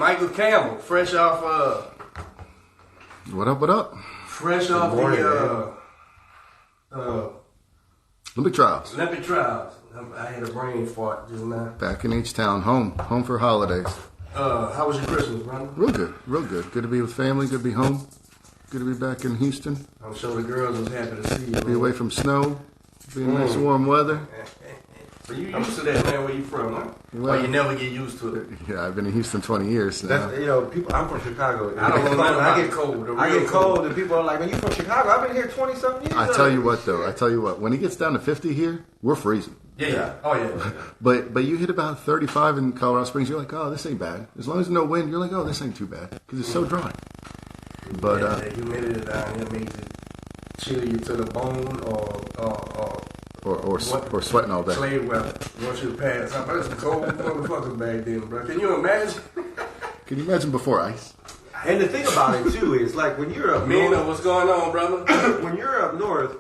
Michael Campbell, fresh off What up, what up? fresh off the Olympic trials. Olympic trials. I had a brain fart just now. Back in H-Town, home for holidays. How was your Christmas, brother? Real good, real good. Good to be with family, good to be home. Good to be back in Houston. I'm sure the girls was happy to see you. Be away from snow, be in nice warm weather. So you used to that, man, where you from, huh? Well, or you never get used to it? Yeah, I've been in Houston 20 years now. That's, people. I'm from Chicago. I don't know. I get cold. I get cold, and people are like, "Man, you from Chicago? I've been here 20-something years." I tell you what, though. I tell you what. When it gets down to 50 here, we're freezing. Yeah. Oh, yeah. But you hit about 35 in Colorado Springs, you're like, oh, this ain't bad. As long as there's no wind, you're like, oh, this ain't too bad. Because it's so dry. But the humidity down here makes it chill you to the bone or sweating all day. Slave weather. Once you pass, I bet it's cold motherfuckers back then, bro. Can you imagine? Can you imagine before ice? And the thing about it too is, like, when you're up north, what's going on, brother? When you're up north,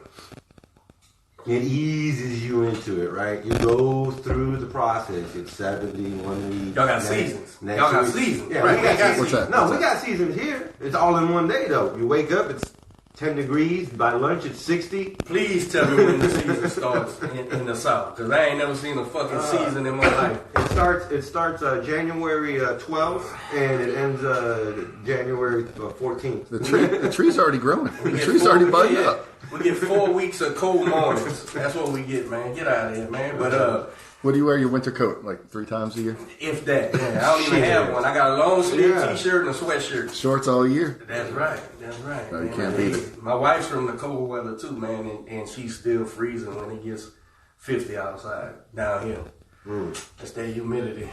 it eases you into it, right? You go through the process. It's 70 1 week. Y'all got seasons. Y'all got seasons. Yeah, right? we got seasons. What's that? No, we got seasons here. It's all in one day, though. You wake up, it's 10 degrees. By lunch, it's 60. Please tell me when the season starts in the South, because I ain't never seen a fucking season in my life. It starts January 12th, and it ends January 14th. The tree's already growing. The tree's already budding up. We get 4 weeks of cold mornings. That's what we get, man. Get out of here, man. But what do you wear your winter coat, like 3 times a year? If that, yeah. I don't even have one. I got a long sleeve t-shirt and a sweatshirt. Shorts all year? That's right. That's right. No, you can't beat it. My wife's from the cold weather too, man, and she's still freezing when it gets 50 outside down here. That's that humidity.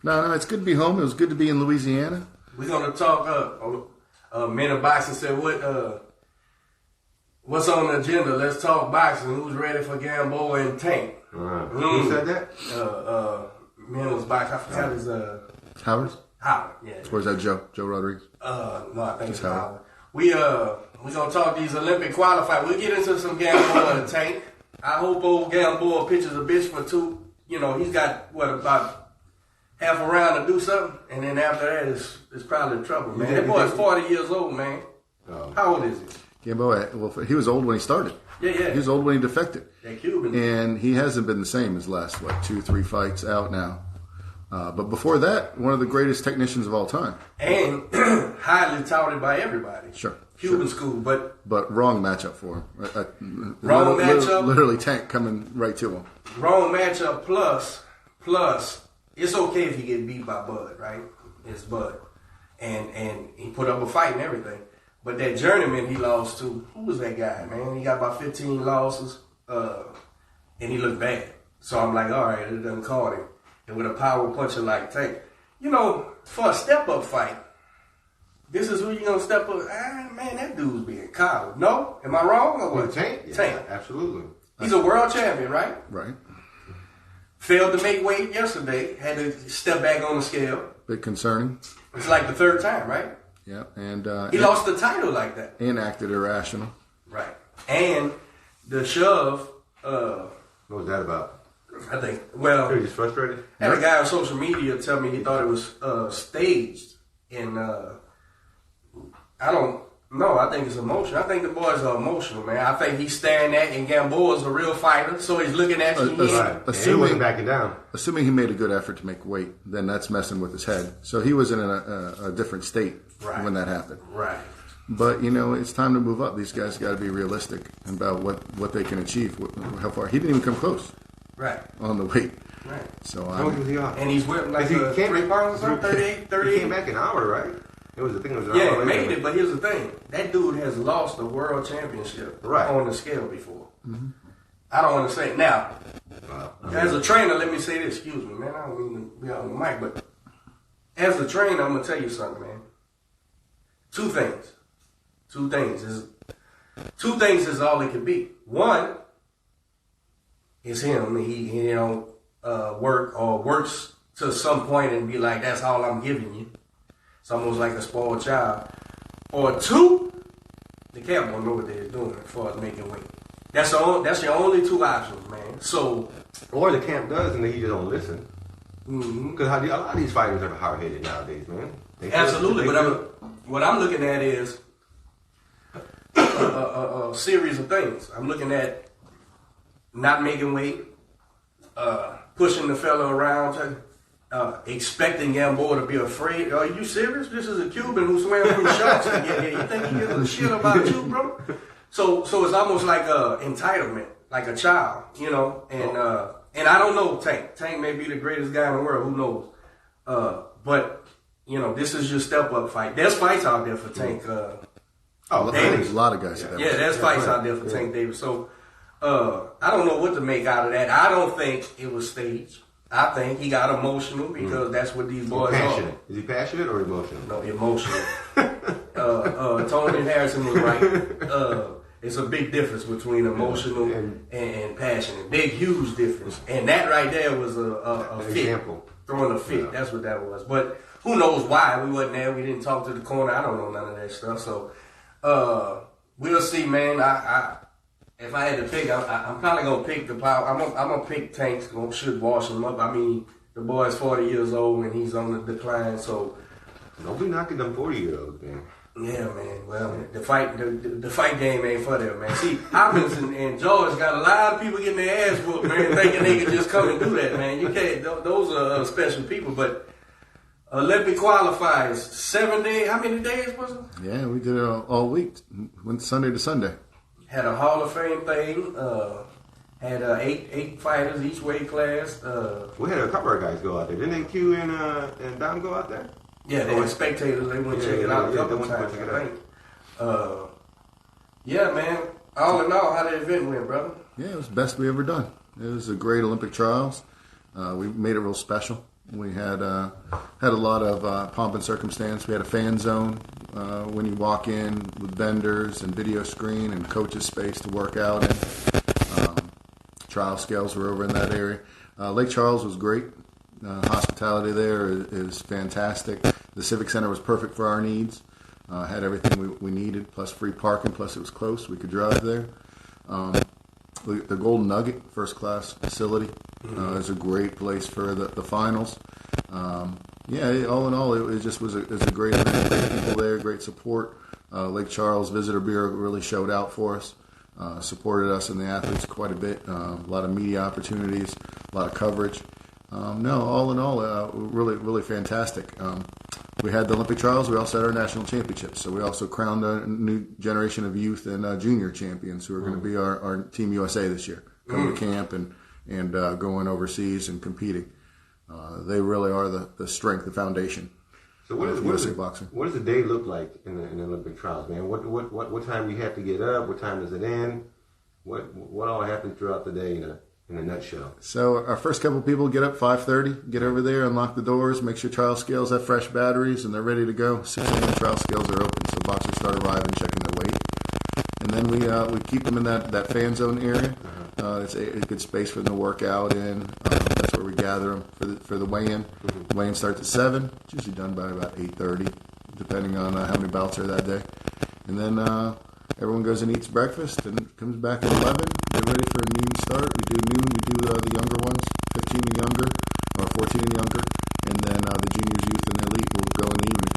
No, it's good to be home. It was good to be in Louisiana. We're gonna talk. Men of boxing said, what's on the agenda? Let's talk boxing. Who's ready for Campbell and Tank? Who said that? Men of boxing. I forgot his Howard? Howard, yeah. Where's that Joe Rodriguez? No, I think it's Howard. We gonna talk these Olympic qualifiers. We'll get into some Gamboa and Tank. I hope old Gamboa pitches a bitch for 2. You know, he's got about half a round to do something, and then after that it's probably trouble, man. That boy's 40 years old, man. How old is he? Gamboa, well, he was old when he started. Yeah. He was old when he defected. That Cuban. And he hasn't been the same his last, 2-3 fights out now. But before that, one of the greatest technicians of all time. And highly touted by everybody. Sure. Cuban school, but wrong matchup for him. Wrong matchup. Literally Tank coming right to him. Wrong matchup plus, it's okay if he get beat by Bud, right? It's Bud. And he put up a fight and everything. But that journeyman he lost to, who was that guy, man? He got about 15 losses, and he looked bad. So I'm like, all right, it done caught him. And with a power puncher like Tank, you know, for a step-up fight, this is who you gonna step up. Man, that dude's being coddled. No? Am I wrong or what? Tank? Yeah, Tank. Absolutely. He's a world champion, right? Right. Failed to make weight yesterday. Had to step back on the scale. Bit concerning. It's like the 3rd time, right? Yeah, and he lost the title like that. And acted irrational. Right. And the shove. What was that about? I think. Well, You're just frustrated. Had a guy on social media tell me he thought it was staged, and I don't know. I think it's emotional. I think the boys are emotional, man. I think he's staring at, and Gamboa's a real fighter, so he's looking at you. Right. He wasn't backing down. Assuming he made a good effort to make weight, then that's messing with his head. So he was in a different state when that happened. Right. But, you know, it's time to move up. These guys got to be realistic about what they can achieve, how far. He didn't even come close. Right. On the weight. Right. So How much was he off? And he's whipping like 3 pounds or something, 38. He came back an hour, right? It was an hour. Yeah, made it, but here's the thing. That dude has lost the world championship on the scale before. Mm-hmm. I don't want to say. Now, as a trainer, let me say this. Excuse me, man. I don't mean to be on the mic, but as a trainer, I'm going to tell you something, man. Two things. Two things is all it could be. One is him. He don't works to some point and be like, that's all I'm giving you. It's almost like a spoiled child. Or 2, the camp don't know what they're doing as far as making weight. That's your only 2 options, man. So, or the camp does and he just don't listen. Because a lot of these fighters are hard-headed nowadays, man. Absolutely, but what I'm looking at is a series of things. I'm looking at not making weight, pushing the fella around, expecting Gamboa to be afraid. Are you serious? This is a Cuban who swam through sharks to get here. You think he gives a shit about you, bro? So it's almost like entitlement, like a child, you know. And I don't know Tank. Tank may be the greatest guy in the world. Who knows? But you know, this is your step up fight. There's fights out there for Tank. There's a lot of guys. Yeah, there's fights out there for Tank Davis. So I don't know what to make out of that. I don't think it was staged. I think he got emotional because that's what these boys passionate. are. Is he passionate or emotional? No, emotional. Tony Harrison was right. It's a big difference between emotional and passionate. Big, huge difference. And that right there was a fit. Example. Throwing a fit. Yeah. That's what that was. But who knows why? We wasn't there. We didn't talk to the corner. I don't know none of that stuff. So we'll see, man. If I had to pick, I'm probably gonna pick the power. I'm gonna pick Tanks. Should wash him up. I mean, the boy's 40 years old and he's on the decline. So don't be knocking them 40-year-olds, man. Yeah, man. Well, the fight game ain't for them, man. See, Hopkins and George got a lot of people getting their ass whooped, man, thinking they could just come and do that, man. You can't. Those are special people. But Olympic qualifiers, 7 days. How many days was it? Yeah, we did it all week. Went Sunday to Sunday. Had a Hall of Fame thing. Had eight fighters each weight class. We had a couple of guys go out there. Didn't they? Q and Dom go out there? Yeah, they were spectators. They went to check it out a couple times, I think. Yeah, man. All in all, how the event went, brother? Yeah, it was the best we ever done. It was a great Olympic trials. We made it real special. We had a lot of pomp and circumstance. We had a fan zone when you walk in with vendors and video screen and coaches space to work out in. Trial scales were over in that area. Lake Charles was great. Hospitality there is fantastic. The Civic Center was perfect for our needs. Had everything we needed, plus free parking, plus it was close. We could drive there. The Golden Nugget, first class facility, is a great place for the finals. All in all, it just was a great event. Great people there, great support. Lake Charles Visitor Bureau really showed out for us. Supported us and the athletes quite a bit. A lot of media opportunities, a lot of coverage. All in all, really, really fantastic. We had the Olympic trials. We also had our national championships. So we also crowned a new generation of youth and junior champions who are going to be our Team USA this year, coming to camp and going overseas and competing. They really are the strength, the foundation. So what of USA boxing. What does the day look like in the Olympic trials, man? What time do you have to get up? What time does it end? What all happens throughout the day in a nutshell? So our first couple people get up 5:30, get over there, unlock the doors, make sure trial scales have fresh batteries, and they're ready to go. 6 a.m. trial scales are open, so boxers start arriving, checking their weight. And then we keep them in that fan zone area. It's a good space for them to work out in. That's where we gather them for the weigh-in. The weigh-in starts at 7. It's usually done by about 8:30, depending on how many bouts are that day. And then everyone goes and eats breakfast and comes back at 11. Get ready for a noon start. We do noon. We do the younger ones, 15 and younger, or 14 and younger. And then the juniors, youth, and elite will go in the evening.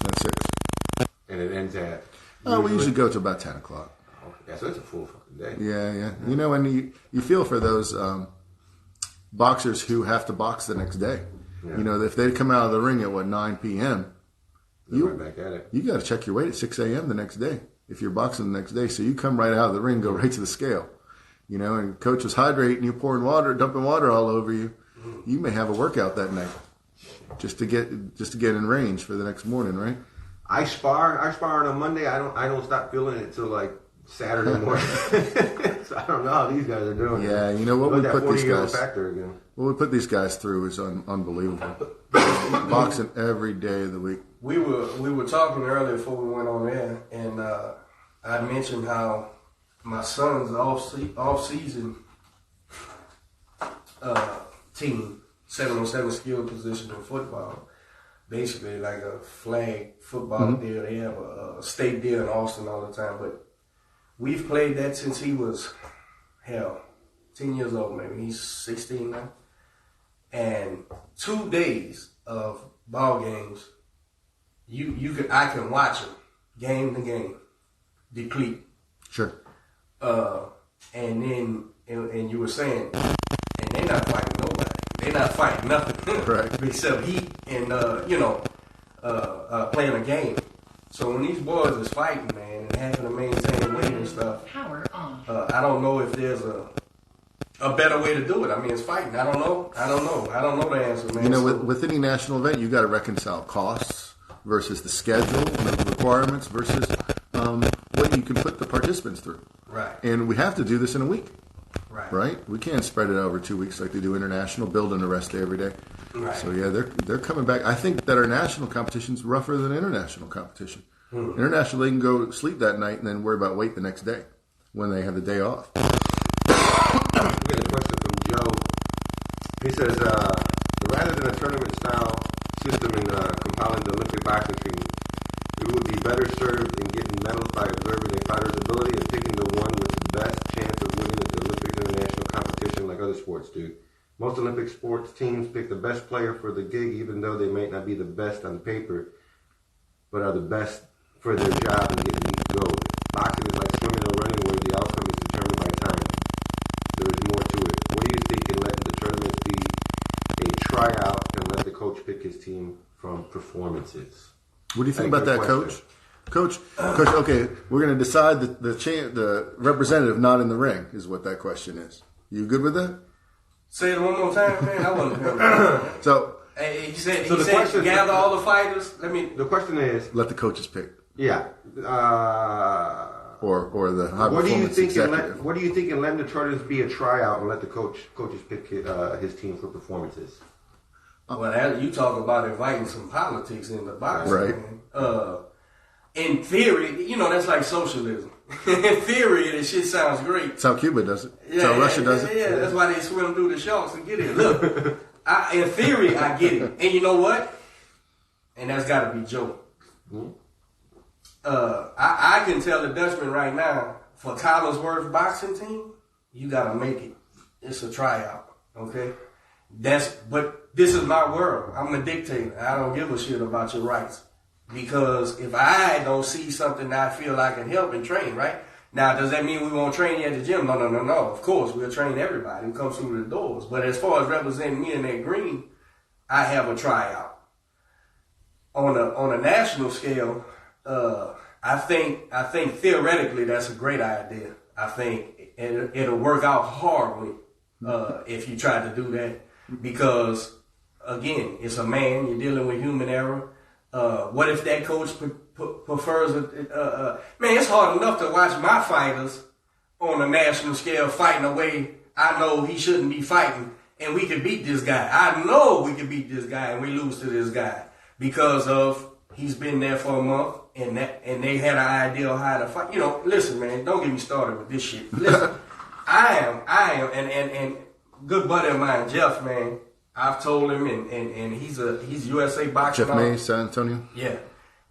That's 6. And it ends at? We usually go to about 10 o'clock. Yeah, so it's a full fucking day. Yeah. You know, and you feel for those boxers who have to box the next day. Yeah. You know, if they come out of the ring at 9 p.m., right back at it. You got to check your weight at 6 a.m. the next day if you're boxing the next day. So you come right out of the ring, go right to the scale. You know, and coach is hydrating you, pouring water, dumping water all over you. You may have a workout that night just to get in range for the next morning, right? I spar on a Monday. I don't stop feeling it till like Saturday morning. So I don't know how these guys are doing. Yeah, you know what we put these guys. Again. What we put these guys through is unbelievable. Boxing every day of the week. We were talking earlier before we went on air, and I mentioned how my son's off-season team, 7-on-7 skill position in football, basically like a flag football deal. They have a state deal in Austin all the time, but we've played that since he was 10 years old. Maybe he's 16 now. And 2 days of ball games, I can watch them game to game, deplete. Sure. And then you were saying, and they're not fighting nobody. They're not fighting nothing, right? Except heat and playing a game. So when these boys is fighting, man, and having to maintain weight and stuff, power on. I don't know if there's a better way to do it. I mean, it's fighting. I don't know the answer, man. You know, with any national event, you got to reconcile costs versus the schedule and the requirements versus what you can put the participants through. Right. And we have to do this in a week. Right. We can't spread it over 2 weeks like they do international, building a rest day every day. Right. So yeah, they're coming back. I think that our national competition's rougher than international competition. International, they can go sleep that night and then worry about weight the next day when they have the day off. We get a question from Joe. He says, rather than a tournament style system in compiling the Olympic boxing team, we would be better served in getting medals by observing a fighter's ability and picking the one with the best chance of winning at the Olympic international competition like other sports do. Most Olympic sports teams pick the best player for the gig, even though they might not be the best on paper, but are the best for their job and get neat gold. Boxing is like swimming or running where the outcome is determined by time. There is more to it. What do you think in letting the tournaments be a tryout and let the coach pick his team from performances? What do you think about that, Coach? Coach, okay, we're going to decide the representative not in the ring is what that question is. You good with that? Say it one more time, man. I wasn't good. So, he said gather all the fighters. The question is, let the coaches pick. Yeah. Or the high performance executive. What do you think in letting the tournaments be a tryout and let the coaches pick his team for performances? Well, you talk about inviting some politics in the boxing, right? Man. In theory, that's like socialism. In theory, this shit sounds great. That's how Cuba does it. That's how Russia does it. Yeah, that's why they swim through the sharks to get it. Look, in theory, I get it. And you know what? And that's got to be Joe. Mm-hmm. I can tell the Dutchman right now, for Collinsworth boxing team, you got to make it. It's a tryout, okay? But this is my world. I'm a dictator. I don't give a shit about your rights. Because if I don't see something that I feel I can help and train, right? Now, does that mean we won't train you at the gym? No. Of course, we'll train everybody who comes through the doors. But as far as representing me in that green, I have a tryout. On a national scale, I think theoretically that's a great idea. I think it'll work out horribly if you try to do that. Because, again, it's a man. You're dealing with human error. What if that coach prefers man, it's hard enough to watch my fighters on a national scale fighting a way I know he shouldn't be fighting, and we can beat this guy. I know we can beat this guy, and we lose to this guy because of he's been there for a month, and they had an idea of how to fight. Listen, man, don't get me started with this shit. Listen, I am, and good buddy of mine, Jeff, man. I've told him, and he's USA boxing. Jeff May, San Antonio. Yeah,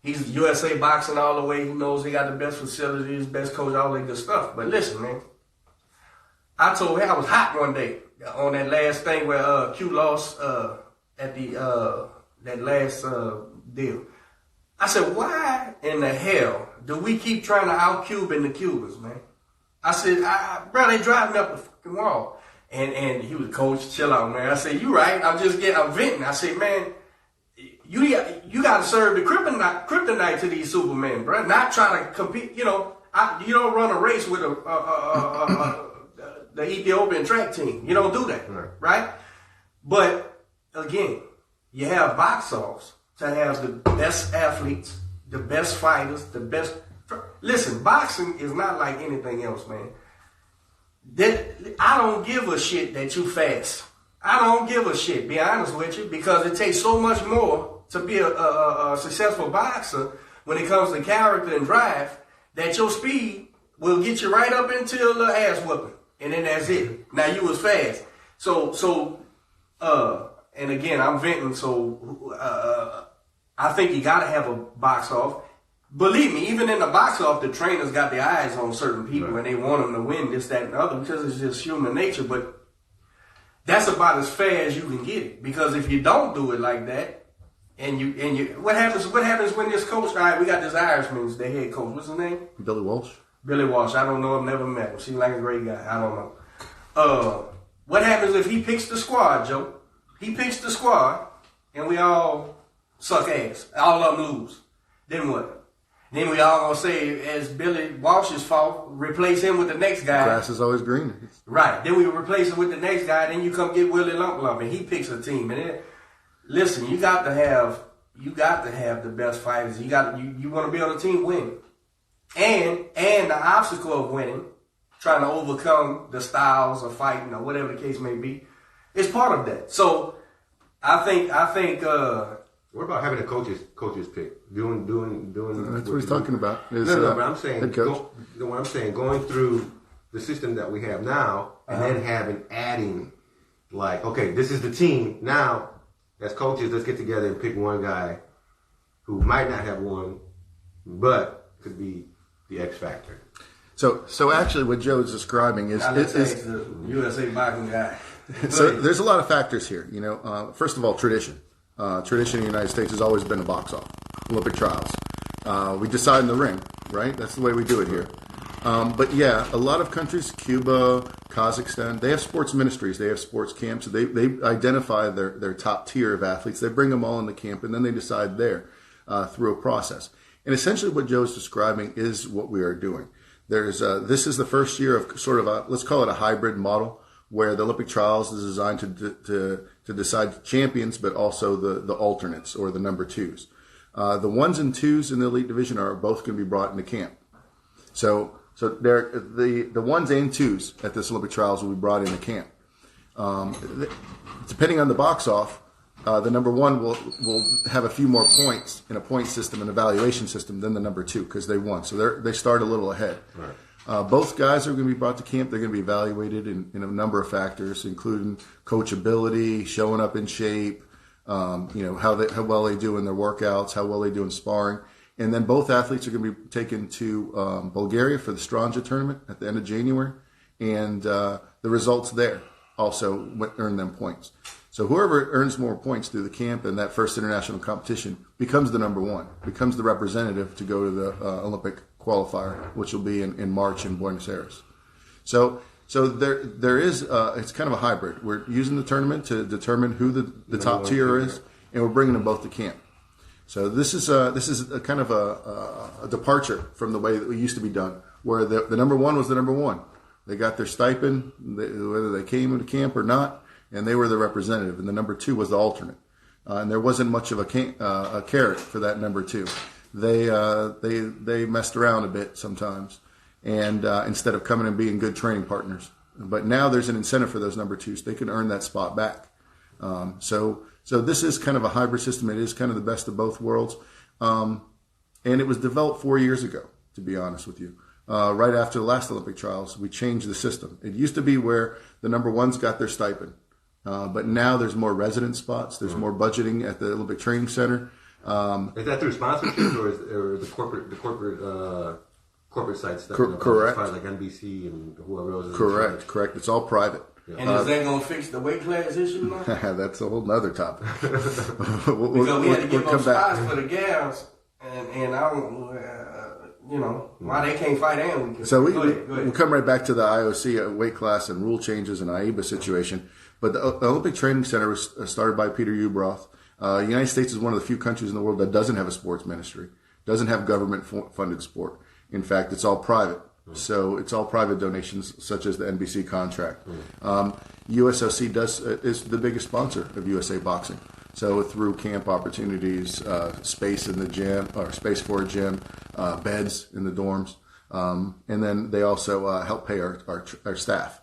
he's USA boxing all the way. He knows he got the best facilities, best coach, all that good stuff. But listen, man, I told him I was hot one day on that last thing where Q lost at the that last deal. I said, why in the hell do we keep trying to out-Cuban the Cubans, man? I said, bro, they drive me up the fucking wall. And he was, coach, chill out, man. I said, you right. I'm venting. I said, man, you got to serve the kryptonite to these Supermen, bro. Not trying to compete. You don't run a race with the Ethiopian track team. You don't do that, right? But again, you have box offs to have the best athletes, the best fighters, the best. Listen, boxing is not like anything else, man. I don't give a shit that you fast. I don't give a shit, be honest with you, because it takes so much more to be a successful boxer when it comes to character and drive that your speed will get you right up into a little ass whooping. And then that's it. Now you was fast. And again, I'm venting, so I think you gotta have a box off. Believe me, even in the box off, the trainers got their eyes on certain people and they want them to win this, that, and the other because it's just human nature. But that's about as fair as you can get it. Because if you don't do it like that, and you, what happens when this coach? All right, we got this Irishman's the head coach. What's his name? Billy Walsh. Billy Walsh. I don't know him. Never met him. Seems like a great guy. I don't know. What happens if he picks the squad, Joe? He picks the squad, and we all suck ass. All of them lose. Then what? Then we all gonna say it's Billy Walsh's fault. Replace him with the next guy. Grass is always greener. Right. Then we replace him with the next guy. Then you come get Willie Lump Lump, and he picks a team. And then, listen, you got to have the best fighters. You want to be on a team winning, and the obstacle of winning, trying to overcome the styles of fighting or whatever the case may be, is part of that. So I think. What about having a coach's pick? Doing. That's what he's talking about. Is, no, but I'm saying, head coach. what I'm saying, going through the system that we have now, and then adding, like, okay, this is the team. Now, as coaches, let's get together and pick one guy who might not have won, but could be the X factor. So actually, what Joe is describing is the USA boxing guy. So there's a lot of factors here. First of all, tradition. Tradition in the United States has always been a box-off, Olympic trials. We decide in the ring, right? That's the way we do it here. But yeah, a lot of countries, Cuba, Kazakhstan, they have sports ministries, they have sports camps. They identify their top tier of athletes. They bring them all in the camp, and then they decide there through a process. And essentially what Joe's describing is what we are doing. This is the first year of sort of let's call it a hybrid model, where the Olympic trials is designed to decide champions, but also the alternates or the number twos. The ones and twos in the elite division are both going to be brought into camp. So the ones and twos at this Olympic trials will be brought into camp. Depending on the box off, the number one will have a few more points in a point system, an evaluation system, than the number two because they won. So they start a little ahead. Right. Both guys are going to be brought to camp. They're going to be evaluated in a number of factors, including coachability, showing up in shape, how well they do in their workouts, how well they do in sparring. And then both athletes are going to be taken to Bulgaria for the Stranja tournament at the end of January. And the results there also earn them points. So whoever earns more points through the camp and that first international competition becomes the number one, becomes the representative to go to the Olympic qualifier, which will be in March in Buenos Aires. So there is it's kind of a hybrid. We're using the tournament to determine who the top tier is, and we're bringing them both to camp. So this is a kind of a departure from the way that it used to be done, where the number one was the number one. They got their stipend, whether they came into camp or not, and they were the representative. And the number two was the alternate, and there wasn't much of a carrot for that number two. They messed around a bit sometimes, and instead of coming and being good training partners. But now there's an incentive for those number twos. They can earn that spot back. So this is kind of a hybrid system. It is kind of the best of both worlds. And it was developed 4 years ago, to be honest with you. Right after the last Olympic trials, we changed the system. It used to be where the number ones got their stipend. But now there's more resident spots. There's more budgeting at the Olympic Training Center. Is that through sponsorships or the corporate sites? Correct. Like NBC and whoever else. Correct. It's all private. Yeah. And is that going to fix the weight class issue now? That's a whole nother topic. Because we had to give up spots for the gals, and I don't, why they can't fight and we can. So we'll come right back to the IOC weight class and rule changes and AIBA situation. But the Olympic Training Center was started by Peter Ubroth. The United States is one of the few countries in the world that doesn't have a sports ministry, doesn't have government-funded sport. In fact, it's all private. So it's all private donations, such as the NBC contract. USOC is the biggest sponsor of USA Boxing. So through camp opportunities, space in the gym, or space for a gym, beds in the dorms, and then they also help pay our staff.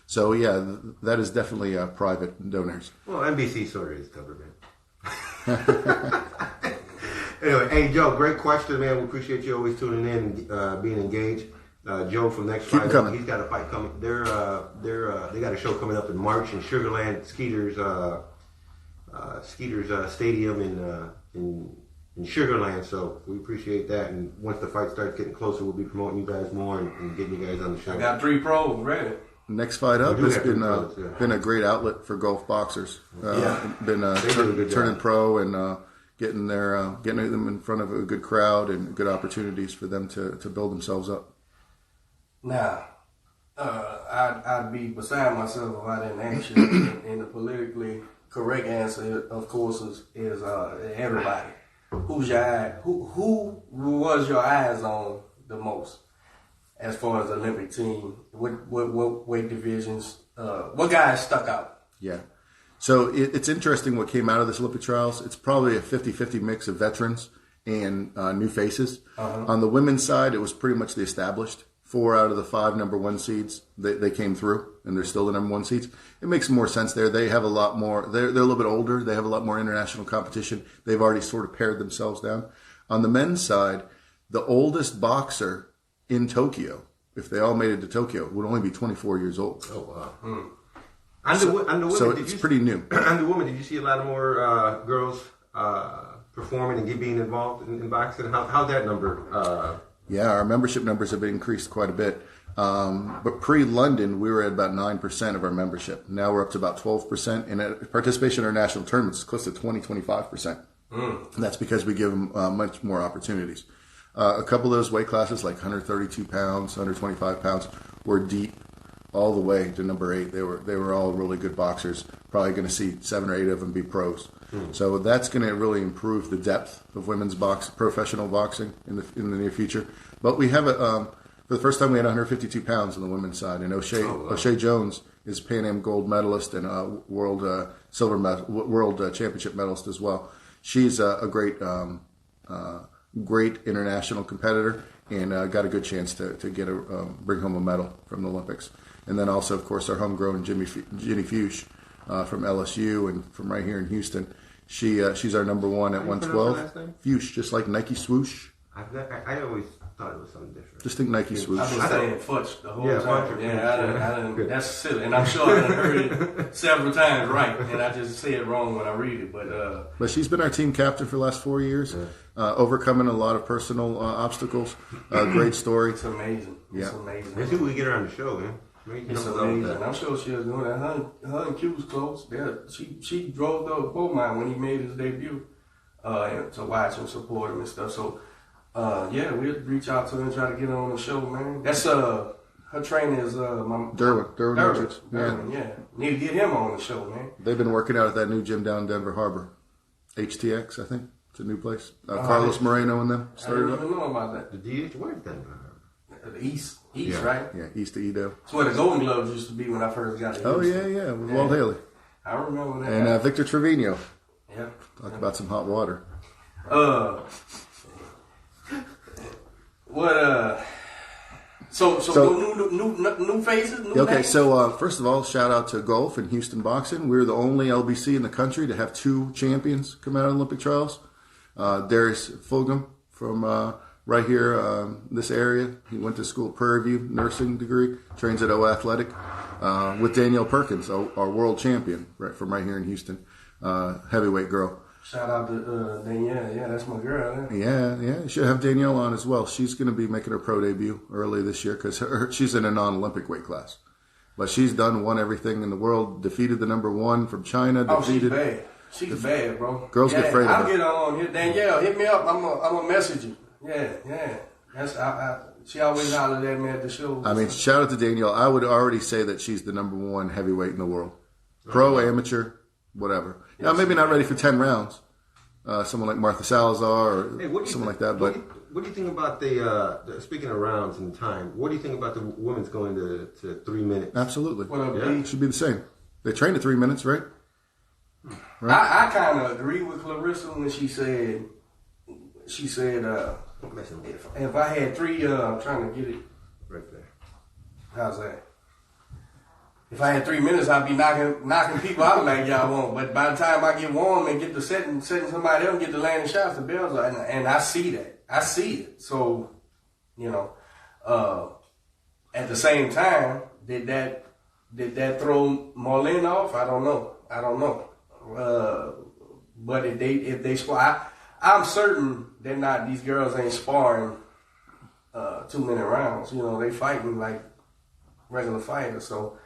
So yeah, that is definitely private donors. Well, NBC sort of is government. Anyway, hey Joe, great question, man. We appreciate you always tuning in, being engaged. Joe from next Friday, he's got a fight coming. They got a show coming up in March in Sugarland Skeeters Stadium in Sugarland. So we appreciate that. And once the fight starts getting closer, we'll be promoting you guys more and getting you guys on the show. I got 3 pros ready. Next Fight Up do has have been good brothers, yeah. been a great outlet for Gulf boxers. Been They do a good turning job. pro and getting them in front of a good crowd and good opportunities for them to build themselves up. Now, I'd be beside myself if I didn't ask you. And the politically correct answer, of course, is everybody. Who's your eye? Who was your eyes on the most as far as the Olympic team? What weight divisions? What guys stuck out? Yeah. So it's interesting what came out of this Olympic trials. It's probably a 50-50 mix of veterans and new faces. On the women's side, it was pretty much the established. 4 out of the 5 number 1 seeds, they came through, and they're still the number 1 seeds. It makes more sense there. They have a lot more. They're a little bit older. They have a lot more international competition. They've already sort of pared themselves down. On the men's side, the oldest boxer in Tokyo, if they all made it to Tokyo, would only be 24 years old. Oh wow! And the women, So it's pretty new. And the women, did you see a lot more girls performing and being involved in boxing? How'd that number? Yeah, our membership numbers have increased quite a bit. But pre-London, we were at about 9% of our membership. Now we're up to about 12%. And participation in our national tournaments is close to 20-25%. And that's because we give them much more opportunities. A couple of those weight classes, like 132 pounds, 125 pounds, were deep all the way to number 8. They were all really good boxers. Probably going to see 7 or 8 of them be pros. So that's going to really improve the depth of women's professional boxing in the near future. But we have for the first time we had 152 pounds on the women's side, and O'Shea Jones is Pan Am gold medalist and a world championship medalist as well. She's a great international competitor and got a good chance to bring home a medal from the Olympics. And then also, of course, our homegrown Ginny Fuchs from LSU and from right here in Houston. She's our number 1 at 112. Fuchs, just like Nike swoosh. I always thought it was something different. Just think Nike swoosh. I've been saying Futch the whole Yeah, time. Futch. I didn't. That's silly, and I'm sure I done heard it several times right, and I just say it wrong when I read it. But she's been our team captain for the last 4 years, overcoming a lot of personal obstacles. Great story. It's amazing. It's amazing. Let's see if we can get her on the show, man. It's amazing. I'm sure she'll do it. Her and Q was close. She drove the boat mine when he made his debut to watch and support him and stuff. So, we'll reach out to her and try to get her on the show, man. That's her trainer is Derwin Richards. Yeah. Need to get him on the show, man. They've been working out at that new gym down in Denver Harbor, HTX, I think. It's a new place. Carlos Moreno and them started I up. didn't even know about that. The DH, where is Denver? The East, right? Yeah, east of Edo. It's where the Golden Gloves used to be when I first got here. Oh, yeah, with Walt Haley. I remember that. And Victor Trevino. Yeah. Talk about some hot water. So new faces? New names? So first of all, shout out to Gulf and Houston Boxing. We're the only LBC in the country to have 2 champions come out of Olympic trials. Darius Fulgham from right here, this area. He went to school at Prairie View, nursing degree, trains at O Athletic, with Danielle Perkins, our world champion, from right here in Houston, heavyweight girl. Shout out to Danielle. Yeah, that's my girl. Yeah. You should have Danielle on as well. She's going to be making her pro debut early this year because she's in a non-Olympic weight class. But she's won everything in the world, defeated the number 1 from China. She's bad. She's bad, bro. Girls get afraid of her. I'll get on here. Danielle, hit me up. I'm going to message you. Yeah. She always hollered at me at the show. I mean, shout out to Danielle. I would already say that she's the number 1 heavyweight in the world. Pro, amateur, whatever. Now, maybe not ready for 10 rounds. Someone like Martha Salazar or someone like that. But what do you think about the speaking of rounds and time? What do you think about the women's going to 3 minutes? Absolutely. It should be the same. They train to 3 minutes, right? I kind of agree with Clarissa when she said, if I had 3, I'm trying to get it right there. How's that? If I had 3 minutes, I'd be knocking people out like y'all want. But by the time I get warm and get to setting somebody else and get to landing shots, the bells are, and I see that. I see it. So, at the same time, did that throw Marlene off? I don't know. But if they spar, I'm certain they're not. These girls ain't sparring 2 minute rounds. They fighting like regular fighter. So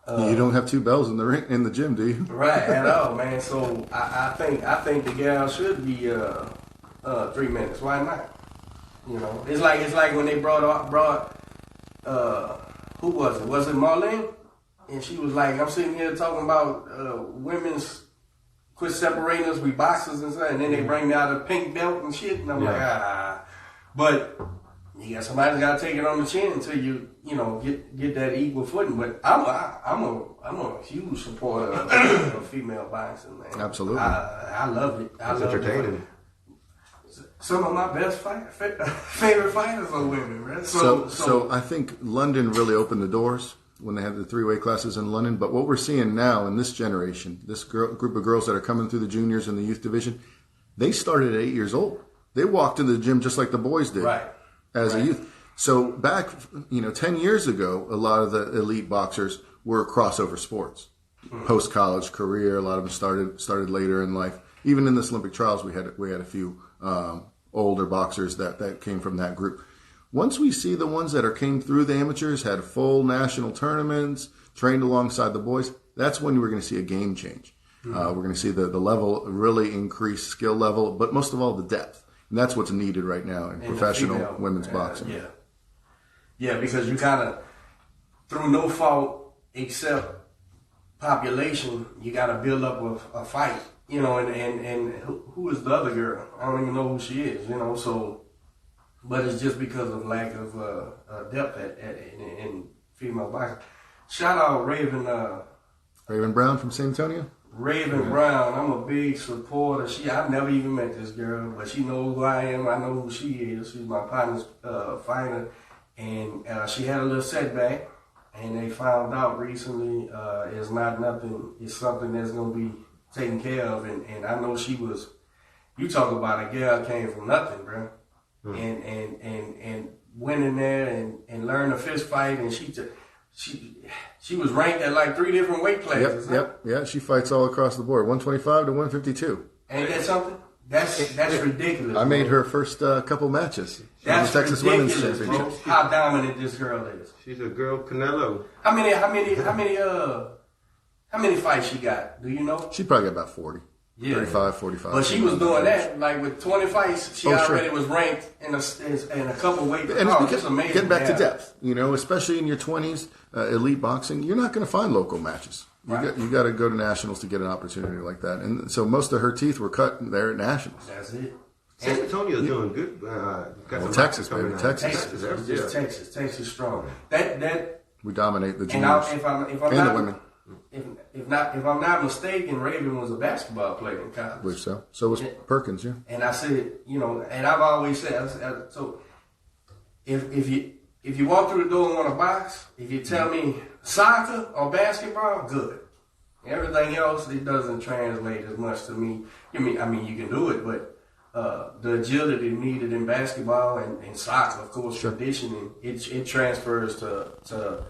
you don't have two bells in the ring in the gym, do you? Right, at all, man. So I think the gal should be 3 minutes. Why not? You know, it's like when they brought who was it? Was it Marlene? And she was like, I'm sitting here talking about women's quit separating us, we boxers and stuff, and then they bring me out a pink belt and shit, and I'm like, But you got somebody's got to take it on the chin until you know get that equal footing. But I'm a huge supporter of female boxing, man. Absolutely, I love it. It's entertaining. Some of my best favorite fighters are women, right? So I think London really opened the doors when they had the three-way classes in London. But what we're seeing now in this generation, this group of girls that are coming through the juniors and the youth division, they started at 8 years old. They walked into the gym just like the boys did as a youth. So back, 10 years ago, a lot of the elite boxers were crossover sports. Post-college career, a lot of them started later in life. Even in this Olympic trials, we had a few older boxers that came from that group. Once we see the ones that came through the amateurs, had full national tournaments, trained alongside the boys, that's when we're going to see a game change. We're going to see the level really increase, skill level, but most of all the depth. And that's what's needed right now in professional women's boxing. Yeah, because you kind of, through no fault except population, you got to build up a fight. And who is the other girl? I don't even know who she is, so... But it's just because of lack of depth in female boxing. Shout out Raven Brown from San Antonio. Raven Brown, I'm a big supporter. I've never even met this girl, but she knows who I am. I know who she is. She's my partner's fighter, and she had a little setback, and they found out recently it's not nothing. It's something that's gonna be taken care of, and I know she was. You talk about a girl came from nothing, bro. And went in there and learned a fist fight, and she was ranked at like 3 different weight classes. Yeah. She fights all across the board, 125 to 152. Ain't that something? That's ridiculous. I made her first couple matches. That's the Texas Women's Championship. Bro. How dominant this girl is. She's a girl Canelo. How many fights she got? Do you know? She probably got about 40. Yeah. 35, 45. But she was doing that, like with 20 fights, she already was ranked in a couple weight classes. And it's amazing. Getting back to depth, especially in your 20s, elite boxing, you're not going to find local matches. You got to go to nationals to get an opportunity like that. And so most of her teeth were cut there at nationals. That's it. San Antonio's doing good. Texas, baby. Texas strong. That we dominate the juniors and the women. If I'm not mistaken, Raven was a basketball player in college. I believe so. So was Perkins, yeah. And I said, and I've always said, so if you walk through the door and want to box, if you tell me soccer or basketball, good. Everything else, it doesn't translate as much to me. I mean, you can do it, but the agility needed in basketball and soccer, of course, conditioning, it transfers to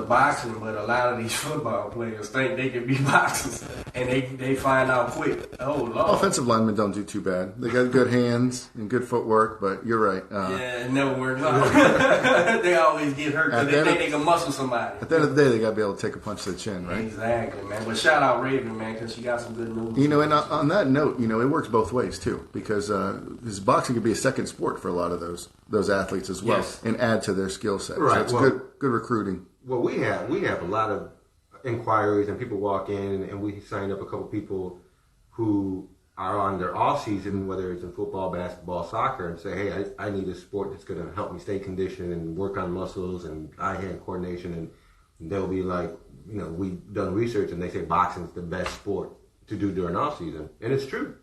boxing, but a lot of these football players think they can be boxers, and they find out quick. Oh, Lord. Offensive linemen don't do too bad. They got good hands and good footwork, but you're right. It never works out. They always get hurt because they think they can muscle somebody. At the end of the day, they got to be able to take a punch to the chin, right? Exactly, man. But shout out Raven, man, because she got some good moves. And on that note, it works both ways, too, because boxing could be a second sport for a lot of those athletes as well, and add to their skill set. Right. So it's good recruiting. Well, we have a lot of inquiries, and people walk in, and we signed up a couple people who are on their off season, whether it's in football, basketball, soccer, and say, hey, I need a sport that's going to help me stay conditioned and work on muscles and eye-hand coordination, and they'll be like, we've done research, and they say boxing's the best sport to do during off season, and it's true.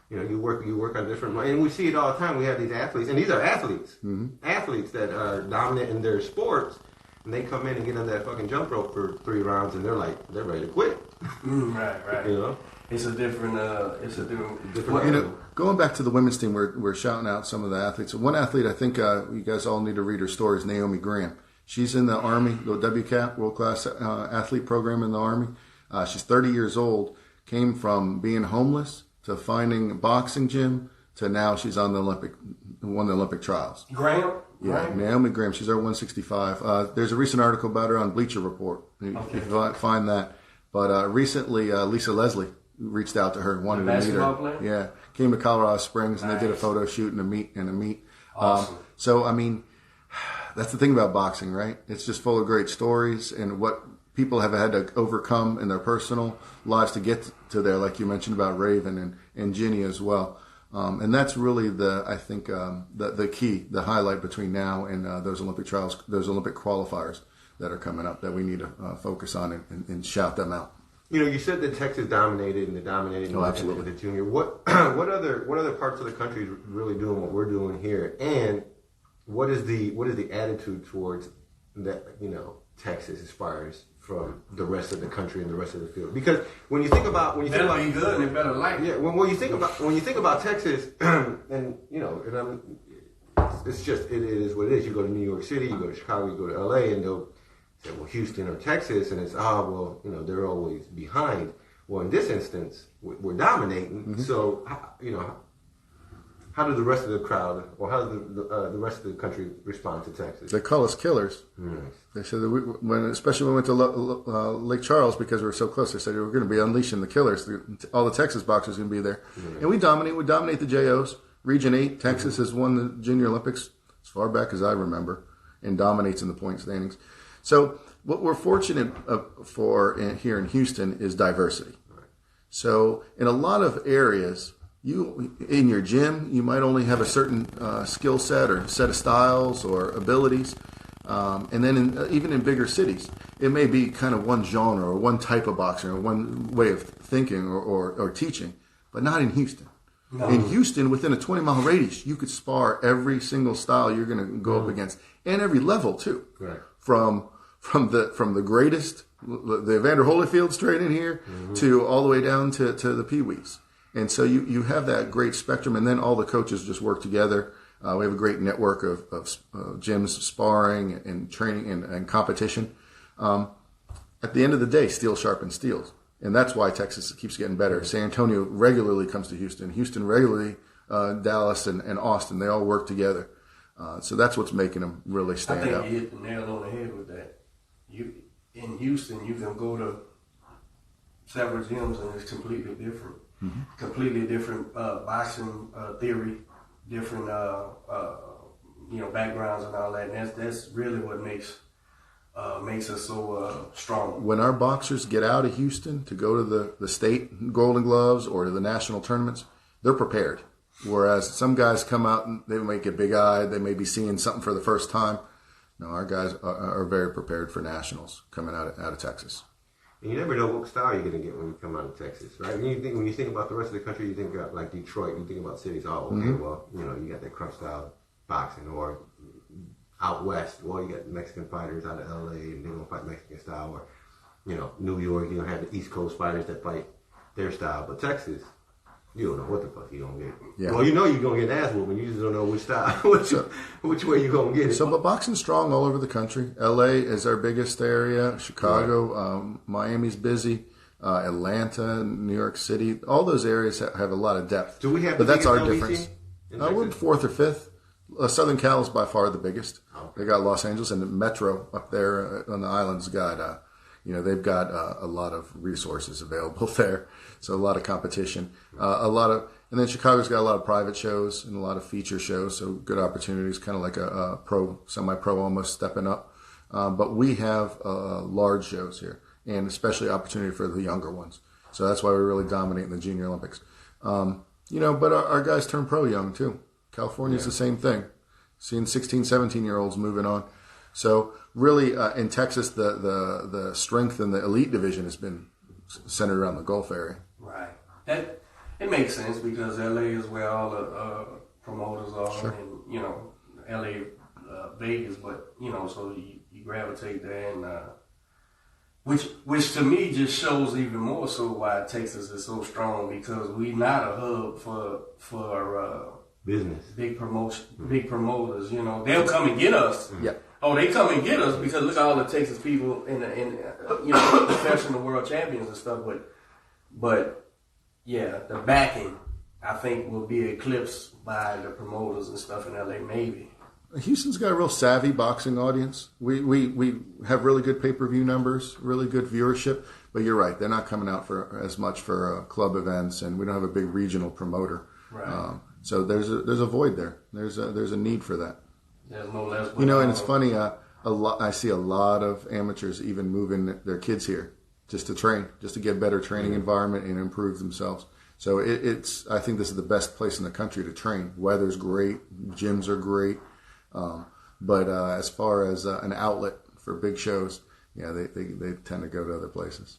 You work on different, and we see it all the time. We have these athletes, and these are athletes, athletes that are dominant in their sports. And they come in and get on that fucking jump rope for 3 rounds, and they're ready to quit. Right. It's a different. Going back to the women's team, we're shouting out some of the athletes. One athlete, I think you guys all need to read her story, is Naomi Graham. She's in the Army, the WCAP, World Class Athlete Program in the Army. She's 30 years old, came from being homeless to finding a boxing gym to now she's on won the Olympic trials. Graham? Yeah, right? Naomi Graham. She's our 165. There's a recent article about her on Bleacher Report. You can find that. But recently, Lisa Leslie reached out to her and wanted to meet her. Player? Yeah, came to Colorado Springs and Nice. they did a photo shoot and a meet. Awesome. So I mean, that's the thing about boxing, right? It's just full of great stories and what people have had to overcome in their personal lives to get to there, like you mentioned about Raven and Ginny as well. And that's really the key, the highlight between now and those Olympic trials, those Olympic qualifiers that are coming up that we need to focus on and shout them out. You know, you said that Texas dominated and they dominated absolutely. with the junior. What other parts of the country is really doing what we're doing here? And what is the attitude towards that? You know, Texas as far as from the rest of the country and the rest of the field. Because when you think about be good and it better like yeah, when you think about Texas, and you know, it's just it is what it is. You go to New York City, you go to Chicago, you go to LA, and they'll say, well, Houston or Texas, and it's well, you know, they're always behind. Well, in this instance, we're dominating. Mm-hmm. So you know, how do the rest of the crowd, or how does the rest of the country respond to Texas? They call us killers. Nice. They said that especially when we went to Lake Charles because we were so close. They said we're going to be unleashing the killers. All the Texas boxers are going to be there, and we dominate. We dominate the JOs. Region 8, Texas has won the Junior Olympics as far back as I remember, and dominates in the point standings. So what we're fortunate for here in Houston is diversity. Right. So in a lot of areas. You in your gym, you might only have a certain skill set or set of styles or abilities, and then even in bigger cities, it may be kind of one genre or one type of boxing or one way of thinking or teaching, but not in Houston. No. In Houston, within a 20-mile radius, you could spar every single style you're going to go up against, and every level too. Right. From the greatest, the Evander Holyfield straight in here, to all the way down to the Pee-wees. And so you have that great spectrum, and then all the coaches just work together. We have a great network of gyms, sparring and training and competition. At the end of the day, steel sharpens steels. And that's why Texas keeps getting better. San Antonio regularly comes to Houston. Houston regularly, Dallas and Austin. They all work together. So that's what's making them really stand out. I think you hit the nail on the head with that. In Houston, you can go to several gyms and it's completely different. Mm-hmm. Completely different boxing theory, different backgrounds and all that. And that's really what makes us so strong. When our boxers get out of Houston to go to the state Golden Gloves or to the national tournaments, they're prepared. Whereas some guys come out and they might get big-eyed, they may be seeing something for the first time. No, our guys are very prepared for nationals coming out of Texas. And you never know what style you're going to get when you come out of Texas, right? When you think about the rest of the country, you think about like Detroit, you think about cities, well, you know, you got that crunch style boxing, or out west, well, you got Mexican fighters out of LA and they're going to fight Mexican style, or, you know, New York, you're going to have the East Coast fighters that fight their style. But Texas, you don't know what the fuck you're going to get. Yeah. Well, you know you're going to get an ass whooping, you just don't know which style, which way you're going to get it. So, but boxing's strong all over the country. LA is our biggest area, Chicago, Miami's busy, Atlanta, New York City, all those areas have a lot of depth. Do we have but that's our difference. We're fourth or fifth. Southern Cal is by far the biggest. Okay. They got Los Angeles, and the Metro up there on the islands got, they've got a lot of resources available there. So a lot of competition, and then Chicago's got a lot of private shows and a lot of feature shows. So good opportunities, kind of like a pro, semi-pro almost stepping up. But we have large shows here, and especially opportunity for the younger ones. So that's why we really dominate in the Junior Olympics. But our guys turn pro young too. California's the same thing. Seeing 16, 17-year-olds moving on. So really, in Texas, the strength in the elite division has been centered around the Gulf area. Right. That it makes sense because LA is where all the promoters are, sure. And LA, Vegas, but so you gravitate there, and which to me just shows even more so why Texas is so strong, because we not a hub for business, big promoters. They'll come and get us. Yeah. Oh, they come and get us because look at all the Texas people in professional world champions and stuff. But yeah, the backing I think will be eclipsed by the promoters and stuff in LA, maybe. Houston's got a real savvy boxing audience. We have really good pay-per-view numbers, really good viewership. But you're right; they're not coming out for as much for club events, and we don't have a big regional promoter. Right. So there's a void there. There's a need for that. There's no less. And it's funny. I see a lot of amateurs even moving their kids here just to train, just to get a better training environment and improve themselves. So I think this is the best place in the country to train. Weather's great, gyms are great. But as far as an outlet for big shows, yeah, they tend to go to other places.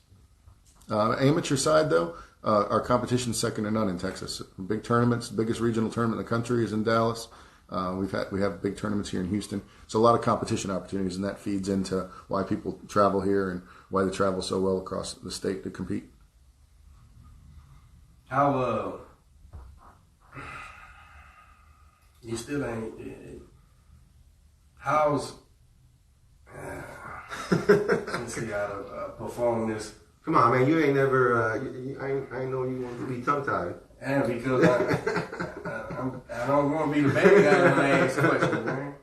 Amateur side, though, our competition's second to none in Texas. Big tournaments, the biggest regional tournament in the country is in Dallas. We have big tournaments here in Houston. So a lot of competition opportunities, and that feeds into why people travel here and why they travel so well across the state to compete. How you still ain't. How's let's see how to perform this. Come on, man, you ain't never. I know you want to be tongue-tied. And because I don't want to be the baby guy when I ask questions, man.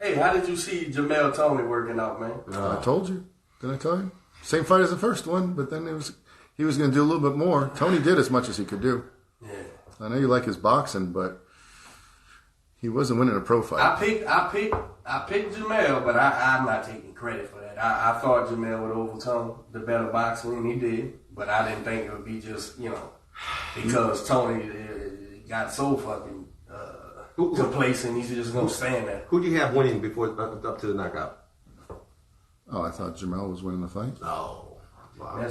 Hey, how did you see Jamel Tony working out, man? I told you. Did I tell you? Same fight as the first one, but then he was going to do a little bit more. Tony did as much as he could do. Yeah. I know you like his boxing, but he wasn't winning a pro fight. I picked Jamel, but I'm not taking credit for that. I thought Jamel would overcome the better boxing, and he did. But I didn't think it would be just, because Tony got so fucking complacent, he's just going to stand there. Who'd you have winning before up to the knockout? Oh, I thought Jamel was winning the fight. Oh, wow. I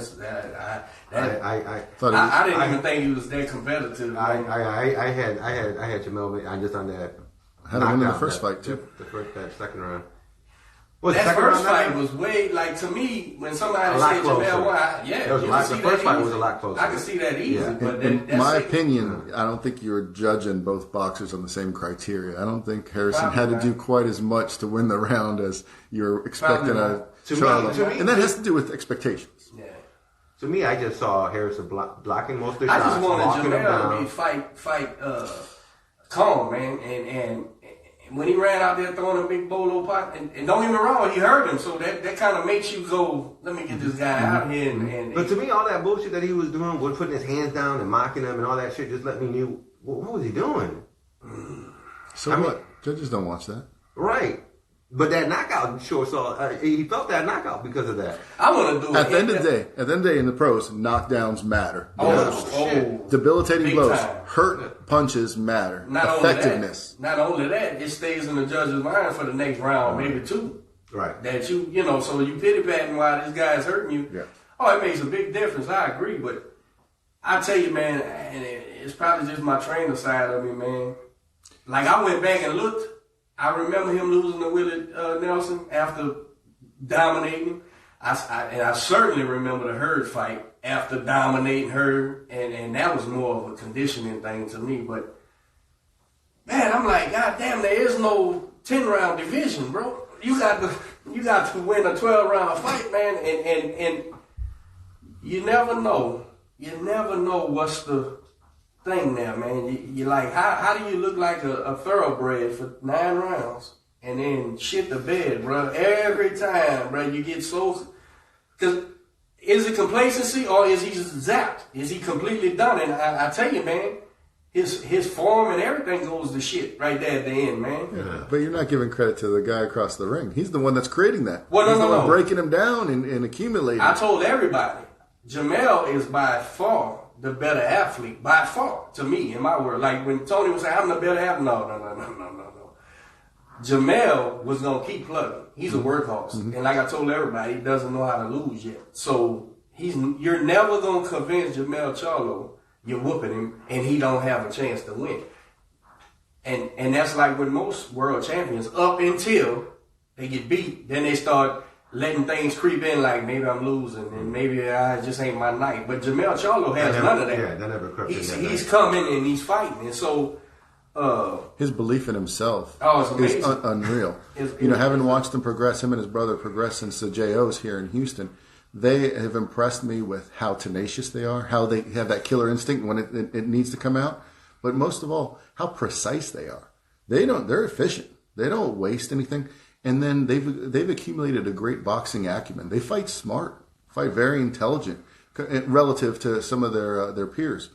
didn't even think he was that competitive. I had Jamel. I just on that. I had him win the first fight too. That second round. That first fight was way, to me, when somebody said Jamel won, the first fight was a lot closer. I can see that easy. Yeah. But in my opinion, I don't think you're judging both boxers on the same criteria. I don't think Harrison had to do quite as much to win the round as you're expecting Charlo. And that has to do with expectations. Yeah. To me, I just saw Harrison blocking most of the shots. I just wanted Jamel to be fight calm, man, and when he ran out there throwing a big bolo pot, and don't get me wrong, he hurt him, so that kind of makes you go, let me get this guy out of here. But to me, all that bullshit that he was doing, with putting his hands down and mocking him and all that shit, just let me know what was he doing. So what? Judges don't watch that, right? But that knockout sure saw. He felt that knockout because of that. I want to do it. At the end of the day, in the pros, knockdowns matter. Oh, debilitating big blows, time. Hurt punches matter. Not Effectiveness. Not only that, it stays in the judge's mind for the next round, maybe two. Right. That so you pity patting while this guy's hurting you. Yeah. Oh, it makes a big difference. I agree, but I tell you, man, and it's probably just my trainer side of me, man. I went back and looked. I remember him losing to Willie Nelson after dominating. I certainly remember the Hurd fight after dominating Hurd, and that was more of a conditioning thing to me. But man, I'm like, God damn, there is no 10-round division, bro. You got to win a 12-round fight, man, and you never know. You never know what's the thing there, man. You like, how do you look like a thoroughbred for 9 rounds and then shit the bed, bro? Every time, bro, you get so. Because is it complacency or is he just zapped? Is he completely done? And I tell you, man, his form and everything goes to shit right there at the end, man. Yeah, but you're not giving credit to the guy across the ring. He's the one that's creating that. Well, He's the one no. breaking him down and accumulating. I told everybody, Jamel is by far the better athlete, by far, to me, in my word. Like when Tony was saying, I'm the better athlete. No. Jamel was going to keep plugging. He's a workhorse. Mm-hmm. And like I told everybody, he doesn't know how to lose yet. So you're never going to convince Jamel Charlo you're whooping him and he don't have a chance to win. And that's like with most world champions, up until they get beat, then they start letting things creep in, like maybe I'm losing and maybe I just ain't my night. But Jamel Charlo has none of that. Yeah, that never crept in. He's coming and he's fighting, and so his belief in himself is unreal. Having watched him progress, him and his brother progress since the JOs here in Houston, they have impressed me with how tenacious they are, how they have that killer instinct when it needs to come out, but most of all, how precise they are. They're efficient. They don't waste anything. And then they've accumulated a great boxing acumen. They fight smart, fight very intelligent relative to some of their peers.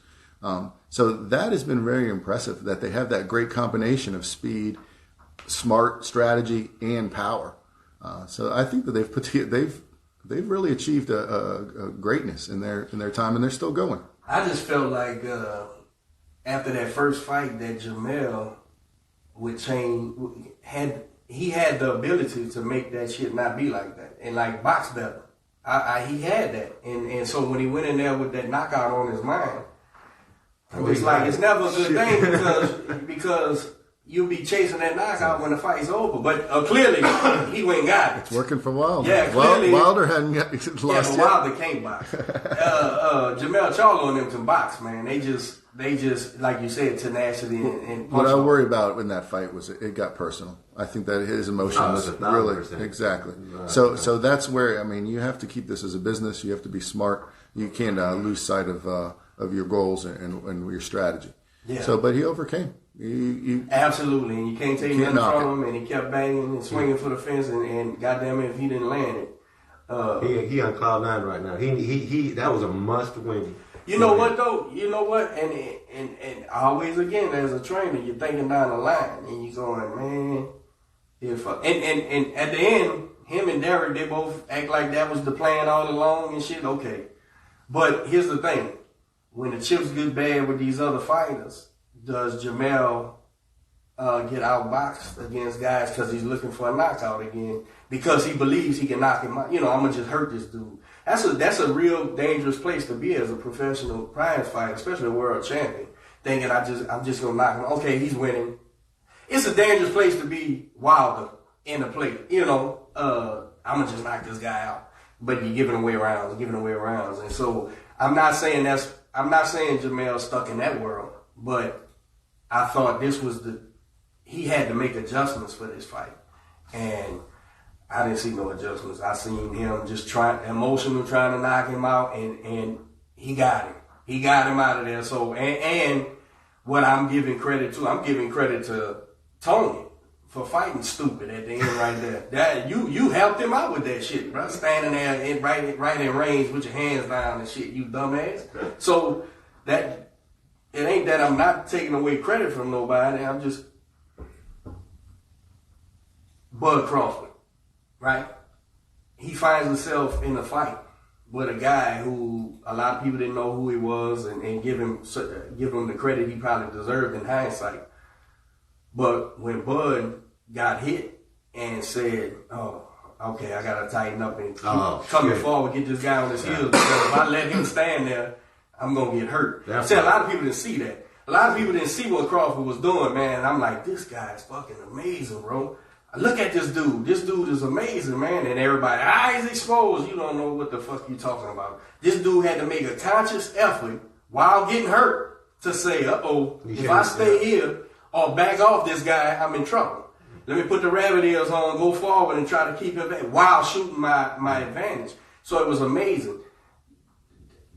So that has been very impressive that they have that great combination of speed, smart strategy, and power. So I think that they've really achieved a greatness in their time, and they're still going. I just felt like after that first fight that Jamel would change, he had the ability to make that shit not be like that and like box better. He had that, and so when he went in there with that knockout on his mind, it's like it's never a good thing because you'll be chasing that knockout when the fight's over. But clearly, he went and got it. It's working for Wilder. Yeah, clearly. Wilder hadn't lost yet. Wilder can't box. Jamel Charlo and them can box, man. They just like you said, tenacity and what I worry about in that fight was it got personal. I think that his emotion was really exactly. Right. So that's where you have to keep this as a business. You have to be smart. You can't lose sight of your goals and your strategy. Yeah. So, but he overcame. Absolutely, and you can't take nothing from him. And he kept banging and swinging for the fence, and goddamn it, if he didn't land it, he on cloud 9 right now. He that was a must win. You know what though? You know what? And always again as a trainer, you're thinking down the line, and you're going, man, if and at the end, him and Derek, they both act like that was the plan all along and shit. Okay, but here's the thing: when the chips get bad with these other fighters, does Jamel get outboxed against guys because he's looking for a knockout again because he believes he can knock him out? I'm gonna just hurt this dude. That's a real dangerous place to be as a professional prize fighter, especially a world champion. Thinking I'm just gonna knock him. Okay, he's winning. It's a dangerous place to be Wilder in the plate. I'm gonna just knock this guy out. But you're giving away rounds, and so I'm not saying Jamel's stuck in that world, but I thought he had to make adjustments for this fight, and I didn't see no adjustments. I seen him just trying to knock him out, and he got him. He got him out of there. So, and what I'm giving credit to Tony for fighting stupid at the end right there. That you helped him out with that shit, bro. Standing there right in range with your hands down and shit, you dumbass. So that it ain't that I'm not taking away credit from nobody. I'm just Bud Crawford. Right? He finds himself in a fight with a guy who a lot of people didn't know who he was and give him the credit he probably deserved in hindsight. But when Bud got hit and said, "Oh, okay, I gotta tighten up and keep coming forward, get this guy on his heels because if I let him stand there, I'm gonna get hurt." A lot of people didn't see that. A lot of people didn't see what Crawford was doing, man. And I'm like, this guy is fucking amazing, bro. Look at this dude. This dude is amazing, man. And everybody, he's exposed. You don't know what the fuck you talking about. This dude had to make a conscious effort while getting hurt to say, if I stay here or back off this guy, I'm in trouble. Let me put the rabbit ears on, go forward and try to keep him back while shooting my advantage. So it was amazing.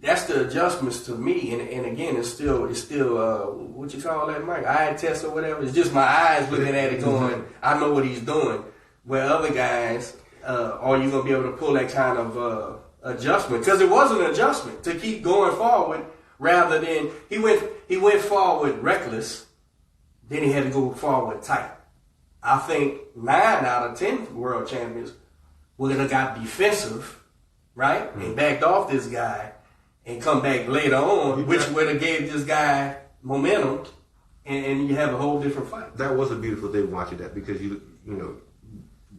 That's the adjustments to me, and again, it's still what you call that, Mike? Eye test or whatever. It's just my eyes looking at it, going, I know what he's doing. Where other guys, are you gonna be able to pull that kind of adjustment? Because it was an adjustment to keep going forward rather than he went forward reckless, then he had to go forward tight. I think 9 out of 10 world champions would have got defensive, right, and backed off this guy. And come back later on, which would have gave this guy momentum, and you have a whole different fight. That was a beautiful thing watching that because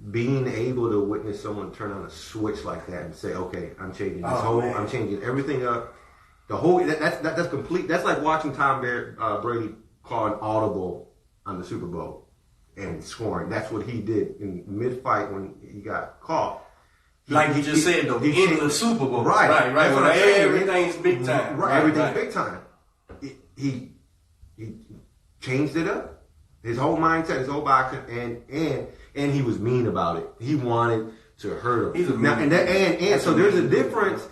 being able to witness someone turn on a switch like that and say, "Okay, I'm changing this I'm changing everything up." The whole that's complete. That's like watching Tom Brady call an audible on the Super Bowl and scoring. That's what he did in mid-fight when he got caught. Like you just said, though, in the Super Bowl. Right. When everything's big time. Right, everything's big time. He changed it up. His whole mindset, his whole boxing, and he was mean about it. He wanted to hurt him. He's a mean and so there's a difference.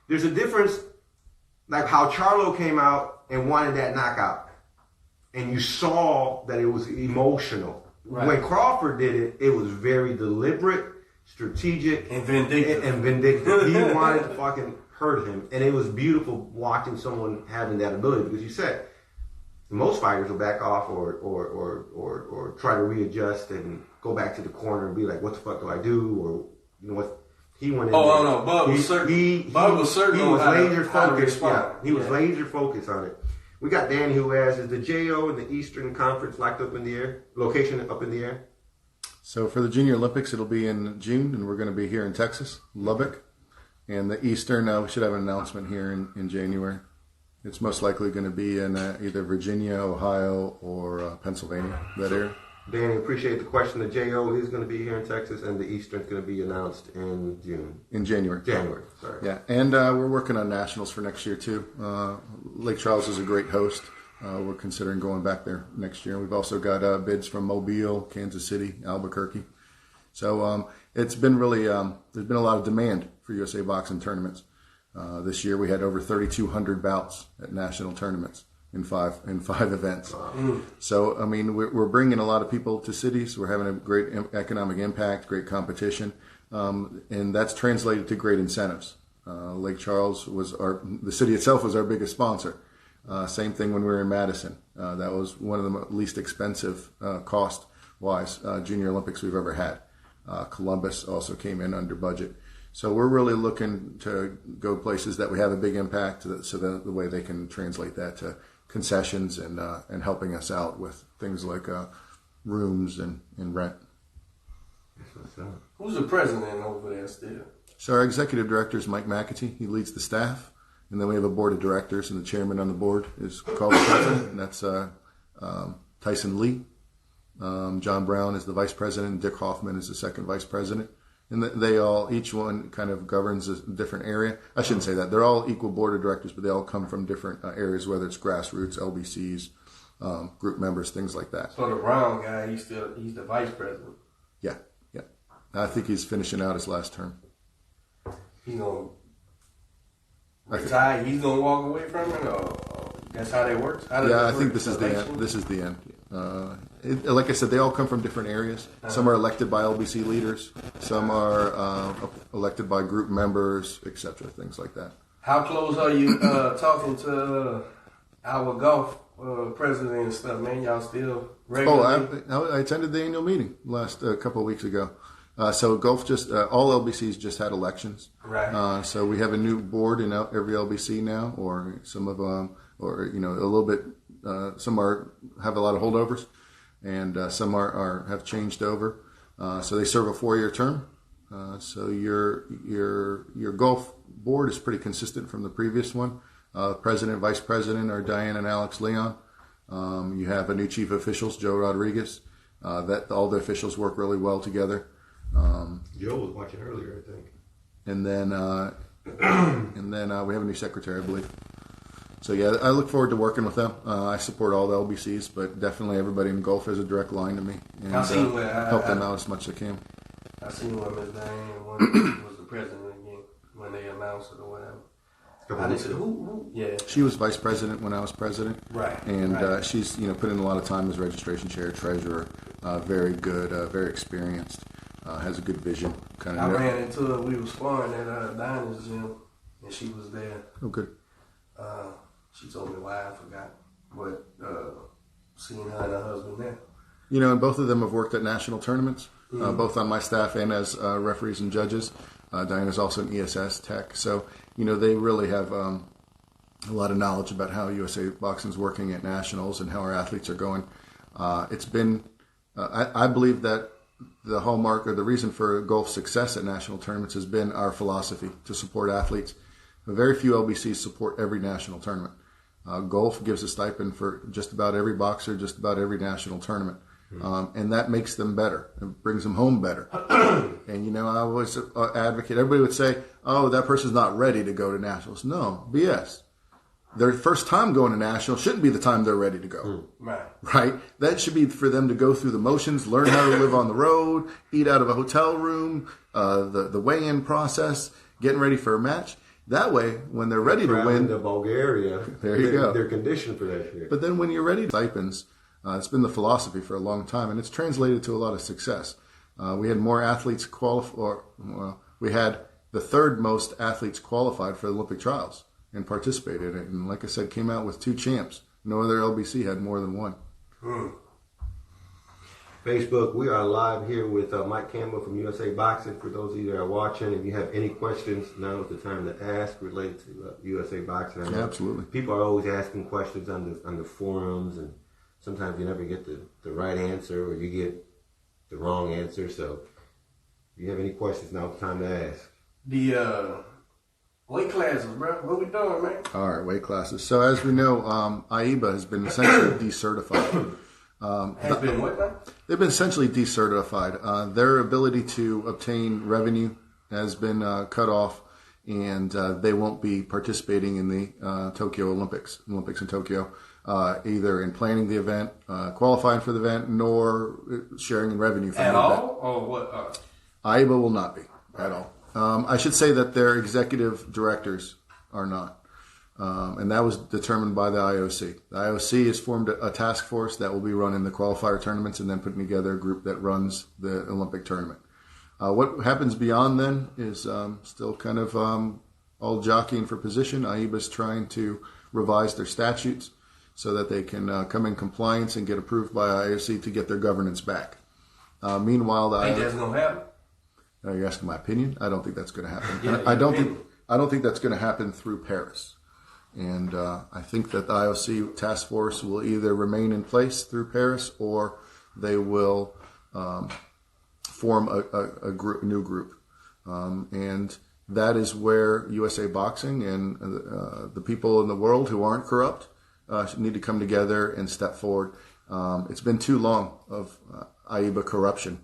There's a difference, like how Charlo came out and wanted that knockout. and you saw that it was emotional. Right. When Crawford did it, it was very deliberate, strategic, and vindictive. He wanted to fucking hurt him, and it was beautiful watching someone having that ability, because you said most fighters will back off or try to readjust and go back to the corner and be like, "What the fuck do I do?" Or what. He went in. Oh no, Bud was certain. Bud was certain. He was laser focused. Yeah, he was laser focused on it. We got Danny who asks, "Is the JO in the Eastern Conference locked up in the air? Location up in the air?" So for the Junior Olympics, it'll be in June, and we're going to be here in Texas, Lubbock. And the Eastern, we should have an announcement here in January. It's most likely going to be in either Virginia, Ohio, or Pennsylvania, that area. Danny, appreciate the question. The JO is going to be here in Texas, and the Eastern is going to be announced in June. In January. January, sorry. Yeah, and we're working on nationals for next year, too. Lake Charles is a great host. We're considering going back there next year. We've also got bids from Mobile, Kansas City, Albuquerque. So it's been really, there's been a lot of demand for USA boxing tournaments. This year we had over 3,200 bouts at national tournaments in five events. So, I mean, we're bringing a lot of people to cities. We're having a great economic impact, great competition, and that's translated to great incentives. Lake Charles the city itself was our biggest sponsor. Same thing when we were in Madison. That was one of the least expensive cost-wise Junior Olympics we've ever had. Columbus also came in under budget. So we're really looking to go places that we have a big impact, so that the way they can translate that to concessions and helping us out with things like rooms and rent. Who's the president over there still? So our executive director is Mike McAtee. He leads the staff. And then we have a board of directors, and the chairman on the board is called the president, and that's Tyson Lee. John Brown is the vice president, and Dick Hoffman is the second vice president. And each one kind of governs a different area. I shouldn't say that. They're all equal board of directors, but they all come from different areas, whether it's grassroots, LBCs, group members, things like that. So the Brown guy, he's the vice president. Yeah. I think he's finishing out his last term. He's going to retire? He's going to walk away from it? Or that's how that works? I think this is the end. This is the end. Like I said, they all come from different areas. Some are elected by LBC leaders. Some are elected by group members, etc. Things like that. How close are you talking to our golf president and stuff, man? Y'all still regularly? I attended the annual meeting a couple of weeks ago. So golf all LBCs just had elections. Right. So we have a new board in every LBC now, or some of them, or a little bit. Some have a lot of holdovers, and some have changed over. So they serve a 4-year term. So your golf board is pretty consistent from the previous one. President, vice president are Diane and Alex Leon. You have a new chief officials, Joe Rodriguez. That all the officials work really well together. Joe was watching earlier, I think. And then we have a new secretary, I believe. So yeah, I look forward to working with them. I support all the LBCs, but definitely everybody in golf has a direct line to me, and help them out as much as I can. I seen when Ms. Diane was the president again when they announced it or whatever. I said, who? Yeah. She was vice president when I was president. Right. And she's put in a lot of time as registration chair, treasurer. Very good, very experienced. Has a good vision. I ran into her. We was sparring at Diners Gym, and she was there. Oh, good. She told me why I forgot, but seeing her and her husband there. And both of them have worked at national tournaments, both on my staff and as referees and judges. Diana's also an ESS tech, so they really have a lot of knowledge about how USA Boxing is working at nationals and how our athletes are going. It's been, I believe that the hallmark or the reason for golf's success at national tournaments has been our philosophy to support athletes. Very few LBCs support every national tournament. Golf gives a stipend for just about every boxer, just about every national tournament. And that makes them better. It brings them home better. And, I always advocate, everybody would say, oh, that person's not ready to go to nationals. No, BS. Their first time going to nationals shouldn't be the time they're ready to go. Right? That should be for them to go through the motions, learn how to live on the road, eat out of a hotel room, the weigh-in process, getting ready for a match. That way, when they're ready to win, to Bulgaria, there you go. They're conditioned for that shit. But then when you're ready to stipends, it's been the philosophy for a long time, and it's translated to a lot of success. We had more athletes we had the third most athletes qualified for the Olympic trials and participated in it. And like I said, came out with 2 champs. No other LBC had more than 1. Facebook, we are live here with Mike Campbell from USA Boxing. For those of you that are watching, if you have any questions, now is the time to ask related to USA Boxing. Absolutely. People are always asking questions on the forums, and sometimes you never get the right answer or you get the wrong answer. So if you have any questions, now is the time to ask. The weight classes, bro. What we doing, man? All right, weight classes. So as we know, AIBA has been essentially decertified. Has been what now? They've been essentially decertified. Their ability to obtain revenue has been cut off, and they won't be participating in the Tokyo Olympics in Tokyo, either in planning the event, qualifying for the event, nor sharing in revenue from at the all, event. or what? AIBA will not be at all. I should say that their executive directors are not. And that was determined by the IOC. The IOC has formed a task force that will be running the qualifier tournaments and then putting together a group that runs the Olympic tournament. What happens beyond then is still kind of all jockeying for position. AIBA is trying to revise their statutes so that they can come in compliance and get approved by IOC to get their governance back. Meanwhile, the Think that's gonna happen? Are you asking my opinion? I don't think that's going to happen. Yeah, I don't think that's going to happen through Paris. And I think that the IOC task force will either remain in place through Paris or they will form a new group. And that is where USA Boxing and the people in the world who aren't corrupt need to come together and step forward. It's been too long of AIBA corruption.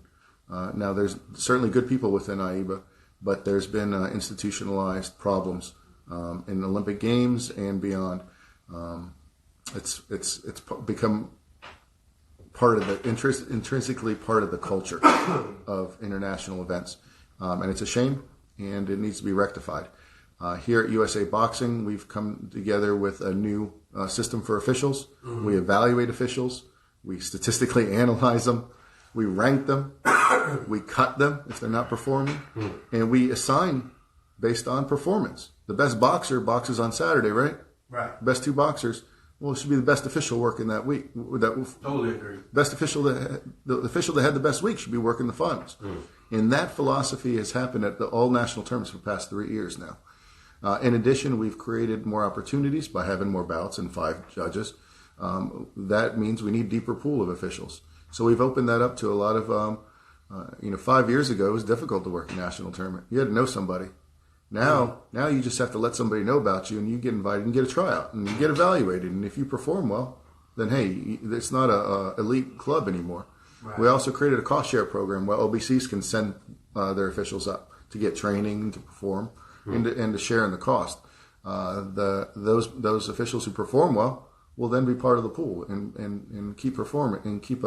Now, there's certainly good people within AIBA, but there's been institutionalized problems in Olympic Games and beyond. It's become part of the intrinsically part of the culture of international events, and it's a shame, and it needs to be rectified. Here at USA Boxing, we've come together with a new system for officials. Mm-hmm. We evaluate officials. We statistically analyze them. We rank them. We cut them if they're not performing. And we assign based on performance. The best boxer boxes on Saturday, right? Right. Best 2 boxers. Well, it should be the best official working that week. Totally agree. Best official, the official that had the best week should be working the finals. And that philosophy has happened at all national tournaments for the past 3 years now. In addition, we've created more opportunities by having more bouts and 5 judges. That means we need deeper pool of officials. So we've opened that up to a lot of, 5 years ago, it was difficult to work a national tournament. You had to know somebody. Now you just have to let somebody know about you, and you get invited and get a tryout, and you get evaluated. And if you perform well, then hey, it's not a elite club anymore. Right. We also created a cost share program where OBCs can send their officials up to get training, to perform, and to share in the cost. Those officials who perform well will then be part of the pool and keep performing and keep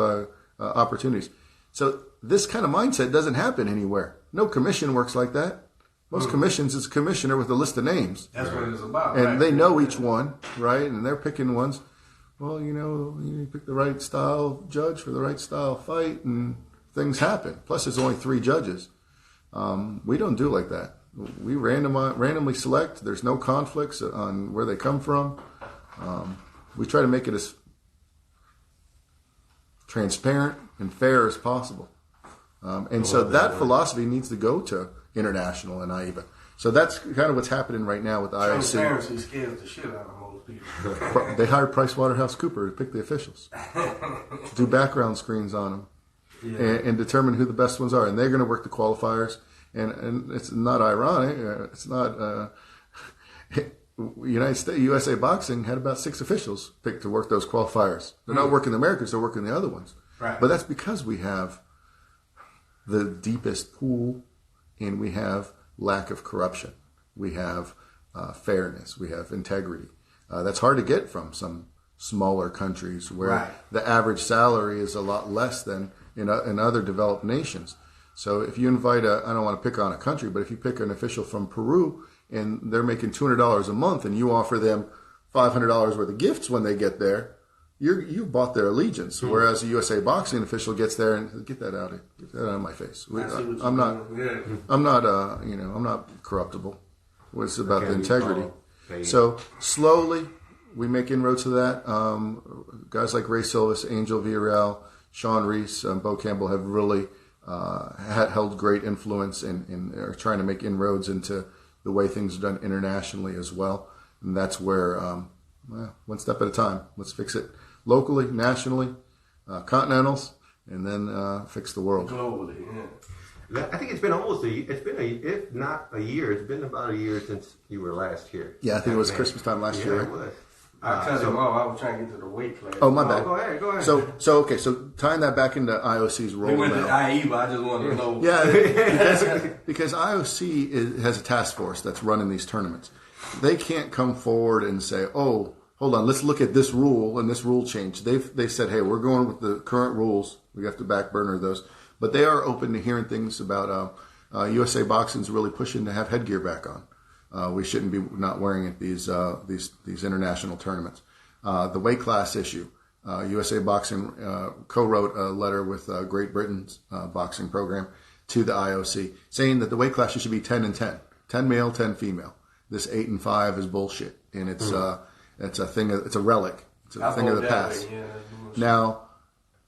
opportunities. So this kind of mindset doesn't happen anywhere. No commission works like that. Most commissions is a commissioner with a list of names. That's what it's about. And right? they know each one, right? And they're picking ones. Well, you pick the right style judge for the right style fight, and things happen. Plus, there's only 3 judges. We don't do like that. We randomly select. There's no conflicts on where they come from. We try to make it as transparent and fair as possible. And so that philosophy needs to go to international and AIBA. So that's kind of what's happening right now with the IOC. Transparency scares the shit out of most people. They hired PricewaterhouseCoopers to pick the officials, do background screens on them, and determine who the best ones are. And they're going to work the qualifiers. And it's not ironic. It's not. United States, USA Boxing had about 6 officials picked to work those qualifiers. They're not working the Americans; they're working the other ones. Right. But that's because we have the deepest pool, and we have lack of corruption. We have fairness. We have integrity. That's hard to get from some smaller countries where the average salary is a lot less than in other developed nations. So if you invite I don't want to pick on a country, but if you pick an official from Peru and they're making $200 a month, and you offer them $500 worth of gifts when they get there, you bought their allegiance. Mm-hmm. Whereas a USA Boxing official gets there and get that out of my face. I'm not corruptible. It's about the integrity. So slowly we make inroads to that. Guys like Ray Silvis, Angel Villarreal, Sean Reese, Bo Campbell have really held great influence and are trying to make inroads into the way things are done internationally as well. And that's where, one step at a time, let's fix it locally, nationally, continentals, and then fix the world. Globally, yeah. I think it's been almost if not a year, it's been about a year since you were last here. Yeah, I think it was Christmas time last year. Yeah, it was. I cut him off. I was trying to get to the weight class. Oh, my bad. Go ahead. So tying that back into IOC's role. We went now. to IE, but I just wanted to know. Yeah, because IOC has a task force that's running these tournaments. They can't come forward and say, "Oh, hold on, let's look at this rule and this rule change." They said, "Hey, we're going with the current rules. We have to back burner those." But they are open to hearing things about USA Boxing's really pushing to have headgear back on. We shouldn't be not wearing it these international tournaments. The weight class issue. USA Boxing co-wrote a letter with Great Britain's boxing program to the IOC saying that the weight classes should be 10 and 10. 10 male, 10 female. This 8 and 5 is bullshit. And it's a thing, it's a relic. It's a thing of the past. Now,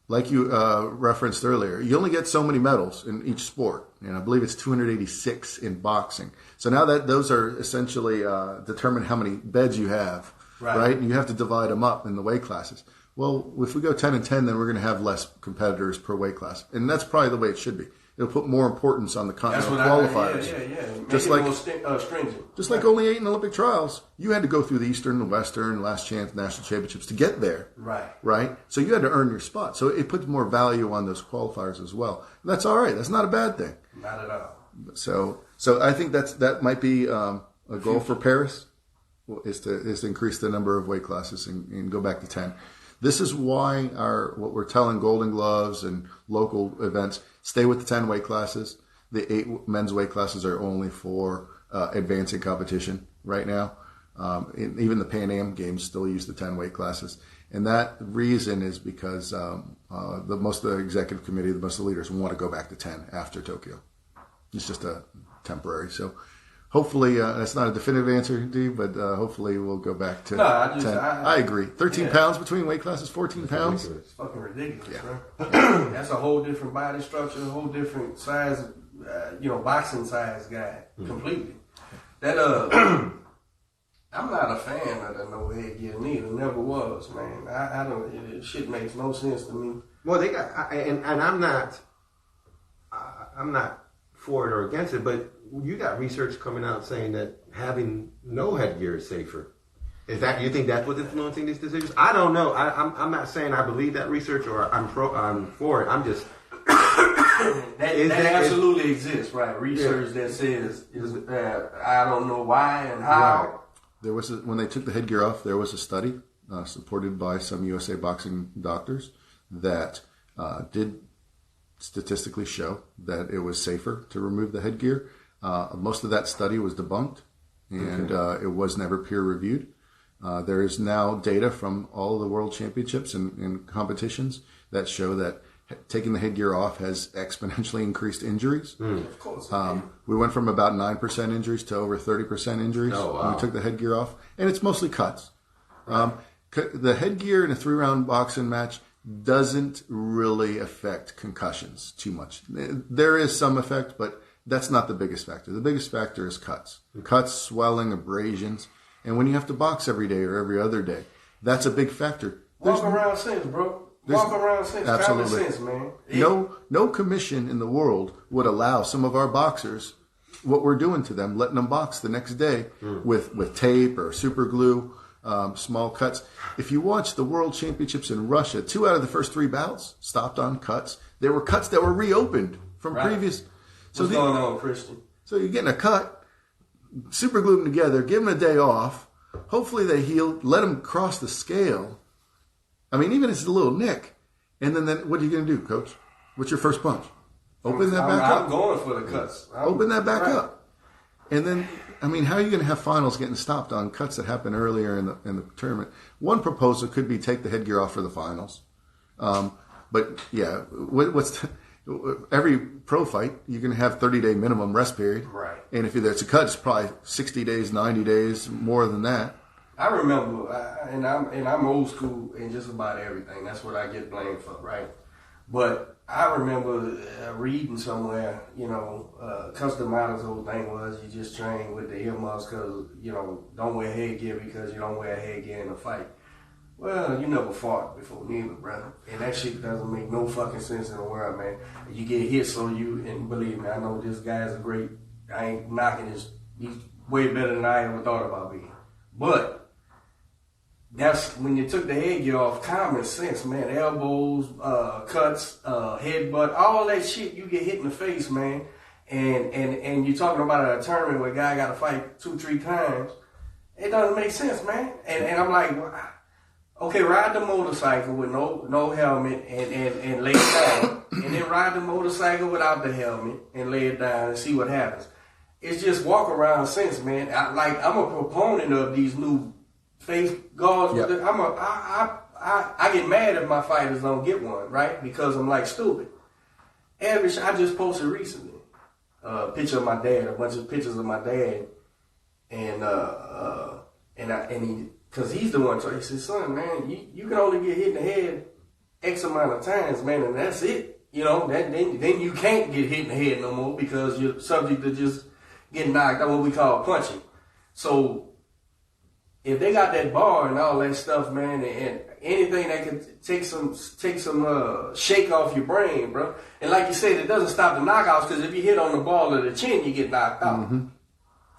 like you referenced earlier, you only get so many medals in each sport. And I believe it's 286 in boxing. So now that those are essentially determine how many beds you have, right? And you have to divide them up in the weight classes. Well, if we go 10 and 10, then we're going to have less competitors per weight class. And that's probably the way it should be. It'll put more importance on the continental qualifiers. Make just it like more stringent. Just like only 8 in Olympic trials, you had to go through the Eastern, the Western, Last Chance, National Championships to get there. Right? So you had to earn your spot. So it puts more value on those qualifiers as well. And that's all right. That's not a bad thing. Not at all. So I think that might be a goal for Paris is to increase the number of weight classes and go back to 10. This is why what we're telling Golden Gloves and local events, stay with the 10 weight classes. The 8 men's weight classes are only for advancing competition right now. Even the Pan Am Games still use the 10 weight classes. And that reason is because most of the executive committee, most of the leaders want to go back to 10 after Tokyo. It's just a temporary. So hopefully, that's not a definitive answer, D, but hopefully we'll go back to 10. I agree. 13 pounds between weight classes, 14 pounds. It's fucking ridiculous, bro. That's a whole different body structure, a whole different size, boxing size guy, completely. That, I'm not a fan of the no headgear neither. Never was, man. I don't. Shit makes no sense to me. Well, they got, and I'm not for it or against it, but you got research coming out saying that having no headgear is safer. Is that, you think that's what's influencing these decisions? I don't know. I'm not saying I believe that research or I'm for it. I'm just. That absolutely exists, right? Research that says I don't know why and how. Right. There was when they took the headgear off, there was a study supported by some USA Boxing doctors that did statistically show that it was safer to remove the headgear. Most of that study was debunked, and it was never peer reviewed. There is now data from all of the world championships and competitions that show that taking the headgear off has exponentially increased injuries. Of course. We went from about 9% injuries to over 30% injuries when we took the headgear off. And it's mostly cuts. The headgear in a 3-round boxing match doesn't really affect concussions too much. There is some effect, but that's not the biggest factor. The biggest factor is cuts. Cuts, swelling, abrasions. And when you have to box every day or every other day, that's a big factor. Walk around sense, bro. Walk around sense. Absolutely. Common sense, man. No commission in the world would allow some of our boxers what we're doing to them, letting them box the next day with tape or super glue, small cuts. If you watch the World Championships in Russia, 2 out of the first 3 bouts stopped on cuts. There were cuts that were reopened from previous. So what's going on, Christian? So you're getting a cut, super glue them together, give them a day off. Hopefully they heal. Let them cross the scale. I mean, even if it's a little nick. And then what are you going to do, Coach? What's your first punch? Open that back up. I'm going for the cuts. Open that back up. And then, I mean, how are you going to have finals getting stopped on cuts that happen earlier in the tournament? One proposal could be take the headgear off for the finals. But yeah, every pro fight, you're going to have 30-day minimum rest period. Right. And if it's a cut, it's probably 60 days, 90 days, more than that. I remember, and I'm old school in just about everything. That's what I get blamed for, right? But I remember reading somewhere, Custom Model's whole thing was you just train with the earmuffs because, don't wear headgear because you don't wear headgear in a fight. Well, you never fought before neither, brother. And that shit doesn't make no fucking sense in the world, man. You get hit, and believe me, I know this guy's I ain't knocking he's way better than I ever thought about being. But that's when you took the headgear off, common sense, man. Elbows, cuts, headbutt, all that shit, you get hit in the face, man. And you're talking about a tournament where a guy got to fight 2-3 times. It doesn't make sense, man. And I'm like, okay, ride the motorcycle with no helmet and lay it down. And then ride the motorcycle without the helmet and lay it down and see what happens. It's just walk around sense, man. I'm a proponent of these new face guards. Yep. I get mad if my fighters don't get one, right? Because I'm like stupid. I just posted recently a picture of my dad, a bunch of pictures of my dad, and because he's the one. So he said, "Son, man, you can only get hit in the head X amount of times, man, and that's it. Then you can't get hit in the head no more because you're subject to just getting knocked out, what we call punching. So if they got that bar and all that stuff, man, and anything that can take some shake off your brain, bro. And like you said, it doesn't stop the knockouts because if you hit on the ball of the chin, you get knocked out. Mm-hmm.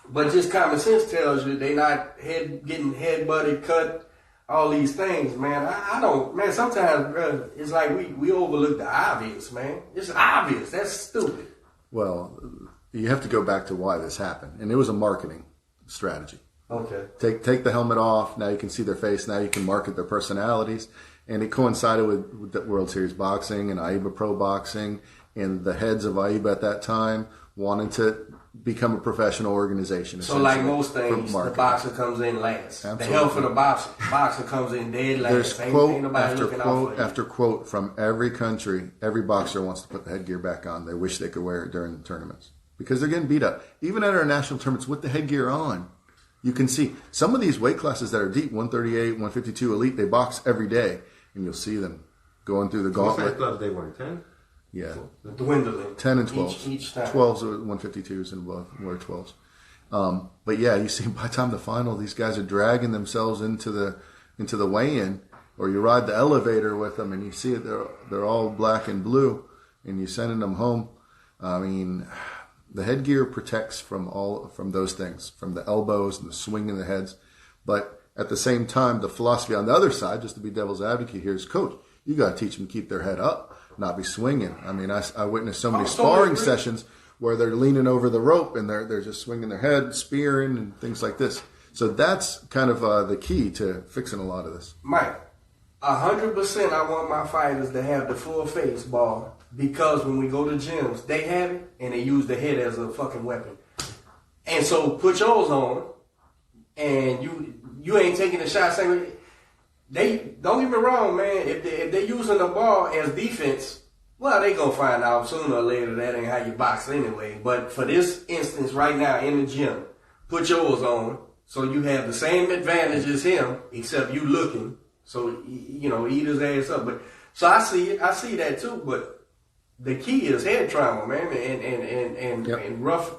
But just common sense tells you they not getting head-butted, cut, all these things, man. I don't, man, sometimes, bro, it's like we overlook the obvious, man. It's obvious. That's stupid. Well, you have to go back to why this happened. And it was a marketing strategy. Okay. Take the helmet off. Now you can see their face. Now you can market their personalities. And it coincided with the World Series boxing and AIBA Pro Boxing. And the heads of AIBA at that time wanted to become a professional organization. So like most things, the boxer comes in last. Absolutely. The health of the boxer comes in dead last. There's quote after quote from every country. Every boxer wants to put the headgear back on. They wish they could wear it during the tournaments because they're getting beat up. Even at our national tournaments with the headgear on, you can see some of these weight classes that are deep, 138, 152 elite, they box every day. And you'll see them going through the gauntlet. What size gloves they wear? 10? Yeah. Dwindling. 10 and 12. Each time. 12s are 152s and above, wear 12s. But yeah, you see by the time the final, these guys are dragging themselves into the weigh-in, or you ride the elevator with them and you see it, they're all black and blue, and you're sending them home. I mean, the headgear protects from those things, from the elbows and the swing in the heads. But at the same time, the philosophy on the other side, just to be devil's advocate here, is, coach, you got to teach them to keep their head up, not be swinging. I mean, I witnessed so many sparring sessions where they're leaning over the rope and they're just swinging their head, spearing, and things like this. So that's kind of the key to fixing a lot of this. Mike, 100% I want my fighters to have the full face ball because when we go to gyms, they have it and they use the head as a fucking weapon. And so put yours on and you ain't taking the shot. They don't get me wrong, man. If they're using the ball as defense, well, they gonna find out sooner or later that ain't how you box anyway. But for this instance, right now in the gym, put yours on so you have the same advantage as him, except you looking. So eat his ass up. But so I see that too. But the key is head trauma, man, and rough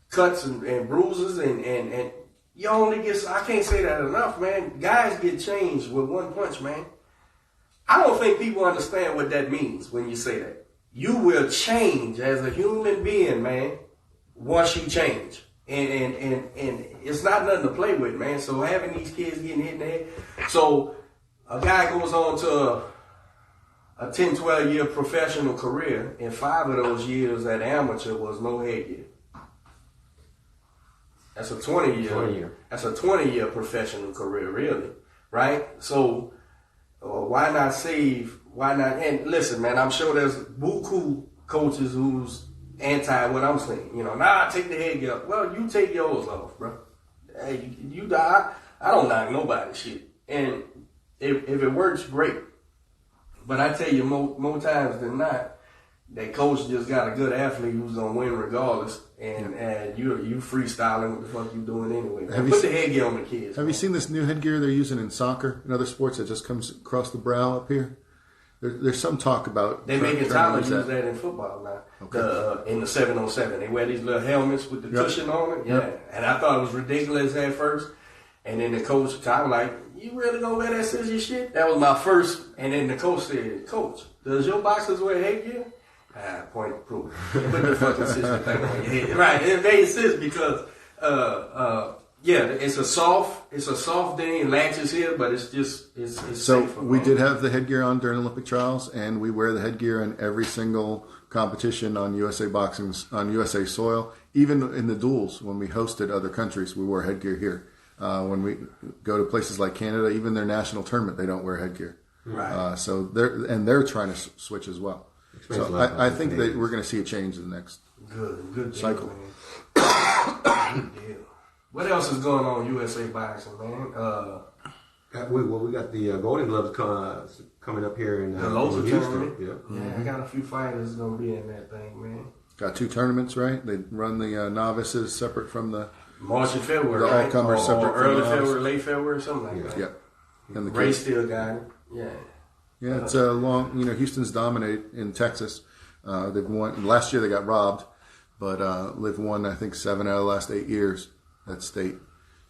cuts and bruises and. You only get, I can't say that enough, man. Guys get changed with one punch, man. I don't think people understand what that means when you say that. You will change as a human being, man, once you change. And it's not nothing to play with, man. So having these kids getting hit in the head. So a guy goes on to a 10, 12-year professional career, and 5 of those years at amateur was no headgear. That's a 20-year. That's a 20-year professional career, really, right? So why not save? Why not? And listen, man, I'm sure there's buku coaches who's anti what I'm saying. Nah, take the headgear off. Well, you take yours off, bro. Hey, you die. I don't knock nobody's shit. And if it works, great. But I tell you, more times than not, that coach just got a good athlete who's gonna win regardless, and you freestyling what the fuck you doing anyway. Put the headgear on the kids. Have you seen this new headgear they're using in soccer and other sports that just comes across the brow up here? There's some talk about they making Tyler use that in football now. Okay. In the 7-on-7, they wear these little helmets with the cushion on it. Yeah, and I thought it was ridiculous at first, and then the coach Tyler like, you really gonna wear that scissor shit? That was my first, and then the coach said, Coach, does your boxers wear headgear? Point of proof. Put the fucking scissor thing on your head. Right, it made sense because it's a soft thing, latches here, but it's so safe. We did have the headgear on during Olympic trials, and we wear the headgear in every single competition on USA soil. Even in the duels, when we hosted other countries, we wore headgear here. When we go to places like Canada, even their national tournament, they don't wear headgear. Right. So they're trying to switch as well. So I think that we're going to see a change in the next good cycle. Good deal. What else is going on USA boxing, man? We got the Golden Gloves coming up here in the local Houston. Tournament. Yeah, I got a few fighters going to be in that thing, man. Got 2 tournaments, right? They run the novices separate from the March and February, the all-comers separate from early the February, late February, something like that. Yeah. And the Ray still got it. Yeah. Yeah, it's a long. Houston's dominated in Texas. They've won. Last year they got robbed, but they've won I think 7 out of the last 8 years at state.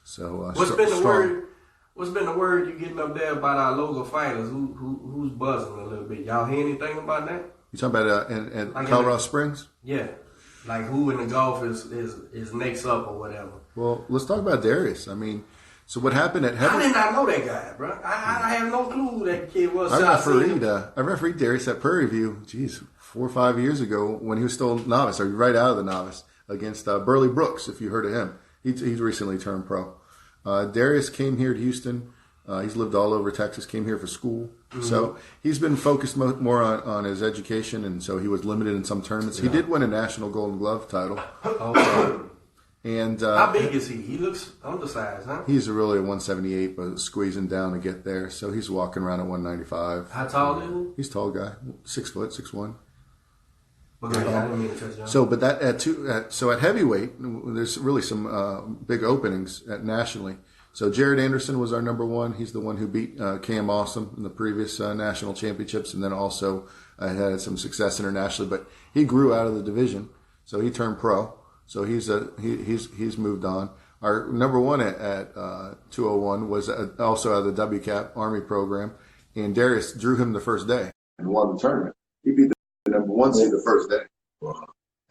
So what's been the word? What's been the word you getting up there about our local fighters? Who's buzzing a little bit? Y'all hear anything about that? You talking about in Colorado Springs? Yeah, like who in the golf is next up or whatever. Well, let's talk about Darius. I mean. So what happened at Heavy? I did not know that guy, bro. I have no clue who that kid was. I refereed Darius at Prairie View, 4 or 5 years ago when he was still a novice, or right out of the novice, against Burley Brooks, if you heard of him. He's recently turned pro. Darius came here to Houston. He's lived all over Texas, came here for school. Mm-hmm. So he's been focused more on his education, and so he was limited in some tournaments. Yeah. He did win a national Golden Glove title. And how big is he? He looks undersized, huh? He's really a 178, but squeezing down to get there. So he's walking around at 195. How tall is he? He's a tall guy, 6 foot, 6'1". Okay, I didn't mean to touch on. So, but at heavyweight, there's really some big openings nationally. So Jared Anderson was our number one. He's the one who beat Cam Awesome in the previous national championships, and then also had some success internationally. But he grew out of the division, so he turned pro. So he's moved on. Our number one at 201 was also out of the WCAP Army program, and Darius drew him the first day and won the tournament. He beat the number one seed the first day,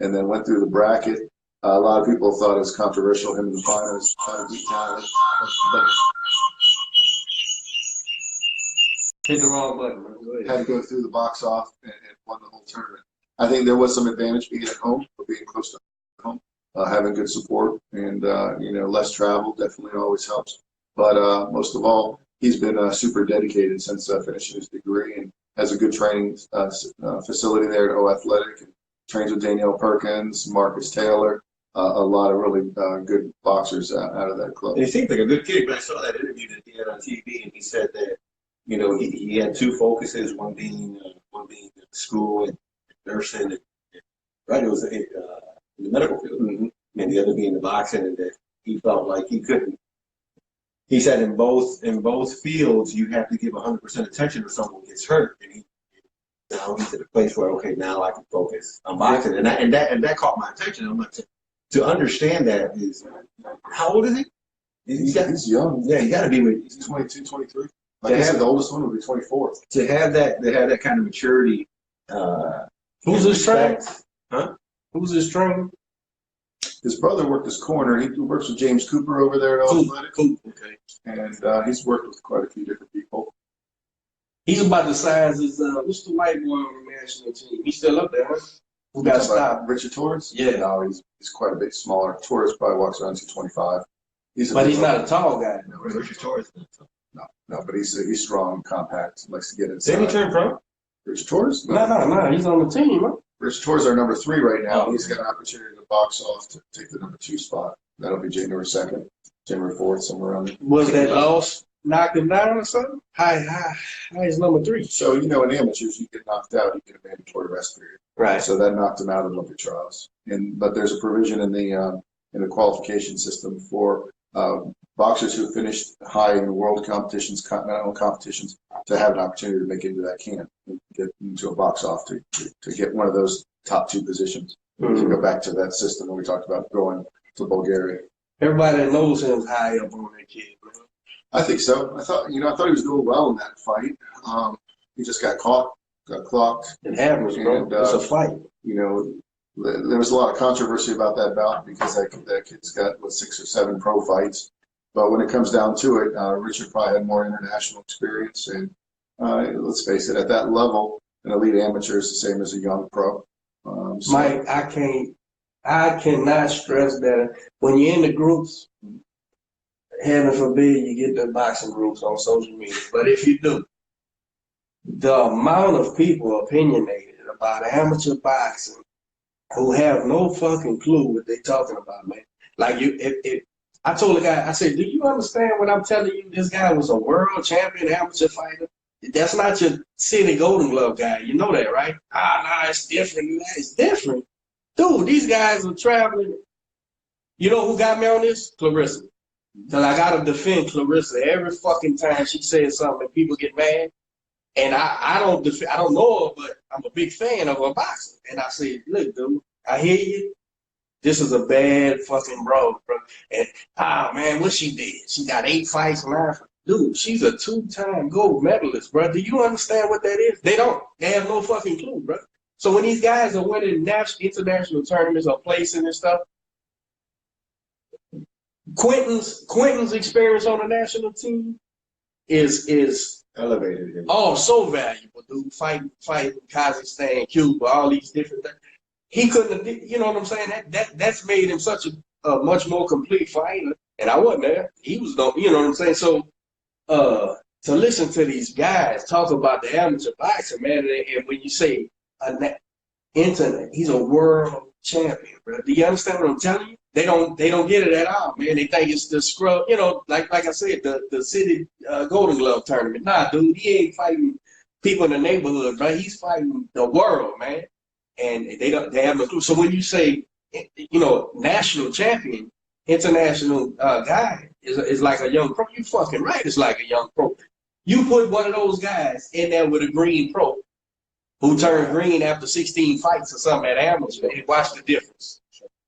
and then went through the bracket. A lot of people thought it was controversial, him in the finals, trying to beat Tyler. Hit the wrong button. Had to go through the box off and won the whole tournament. I think there was some advantage being at home, or being close to home. Having good support and, less travel definitely always helps. But most of all, he's been super dedicated since finishing his degree and has a good training facility there at O Athletic. And trains with Danielle Perkins, Marcus Taylor, a lot of really good boxers out of that club. And he seems like a good kid, but I saw that interview that he had on TV, and he said that, he had 2 focuses, one being school and nursing. Right, it was in the medical field, and the other being the boxing, and that he felt like he couldn't. He said in both fields you have to give 100% attention if someone gets hurt, and now he's at a place where now I can focus on boxing, and that caught my attention. I'm like, to understand that is, how old is he? He's young. Yeah, he got to be with. He's 22, 23. Like I said, the oldest one would be 24. To have that kind of maturity. Who's his trainer? Huh? Who's his trainer? His brother worked his corner. He works with James Cooper over there at Athletic. Okay. And he's worked with quite a few different people. He's about the size as what's the white boy on the national team? He's still up there, huh? Who got stopped? Richard Torres? Yeah. No, he's quite a bit smaller. Torres probably walks around 225. He's not a tall guy. No, Richard Torres. No, but he's strong, compact, likes to get inside. Did he turn pro? Richard Torres? No. He's on the team, huh? Rich Torres our number 3 right now. He's got an opportunity to box off to take the number 2 spot. That'll be January 2nd, January 4th, somewhere around there. Was that loss knocked him down or something? High is number 3. So, in amateurs, you get knocked out, you get a mandatory rest period. Right. So that knocked him out of Olympic trials. But there's a provision in the qualification system for boxers who finished high in the world competitions, continental competitions, to have an opportunity to make it into that camp and get into a box off to get one of those top 2 positions. To go back to that system that we talked about going to Bulgaria. Everybody that knows him is high up on that kid, man. I think so. I thought he was doing well in that fight. He just got caught, got clocked. It happens, bro. It's a fight. There was a lot of controversy about that bout because that kid's got 6 or 7 pro fights. But when it comes down to it, Richard probably had more international experience. And let's face it, at that level, an elite amateur is the same as a young pro. Mike, I cannot stress that when you're in the groups, heaven forbid you get the boxing groups on social media. But if you do, the amount of people opinionated about amateur boxing who have no fucking clue what they're talking about, man. Like if I told the guy, I said, do you understand what I'm telling you? This guy was a world champion amateur fighter. That's not your city Golden Glove guy. You know that, right? Nah, it's different. It's different. Dude, these guys are traveling. You know who got me on this? Clarissa. Because I got to defend Clarissa every fucking time she says something and people get mad. And I don't know her, but I'm a big fan of her boxing. And I said, look, dude, I hear you. This is a bad fucking bro. And, man, what she did? She got 8 fights, 9 fights. Dude, she's a 2-time gold medalist, bro. Do you understand what that is? They don't. They have no fucking clue, bro. So when these guys are winning international tournaments or placing and stuff, Quentin's experience on the national team is elevated. Oh, so valuable, dude. Fighting Kazakhstan, Cuba, all these different things. He couldn't have, you know what I'm saying? That's made him such a much more complete fighter. And I wasn't there. He was, you know what I'm saying? So to listen to these guys talk about the amateur boxing, man, and when you say internet, he's a world champion, bro. Do you understand what I'm telling you? They don't get it at all, man. They think it's the scrub, like I said, the city Golden Glove tournament. Nah, dude, he ain't fighting people in the neighborhood, bro. He's fighting the world, man. And they have no clue. So when you say, national champion, international guy is like a young pro, you fucking right. It's like a young pro. You put one of those guys in there with a green pro who turned green after 16 fights or something at amateur, and watch the difference.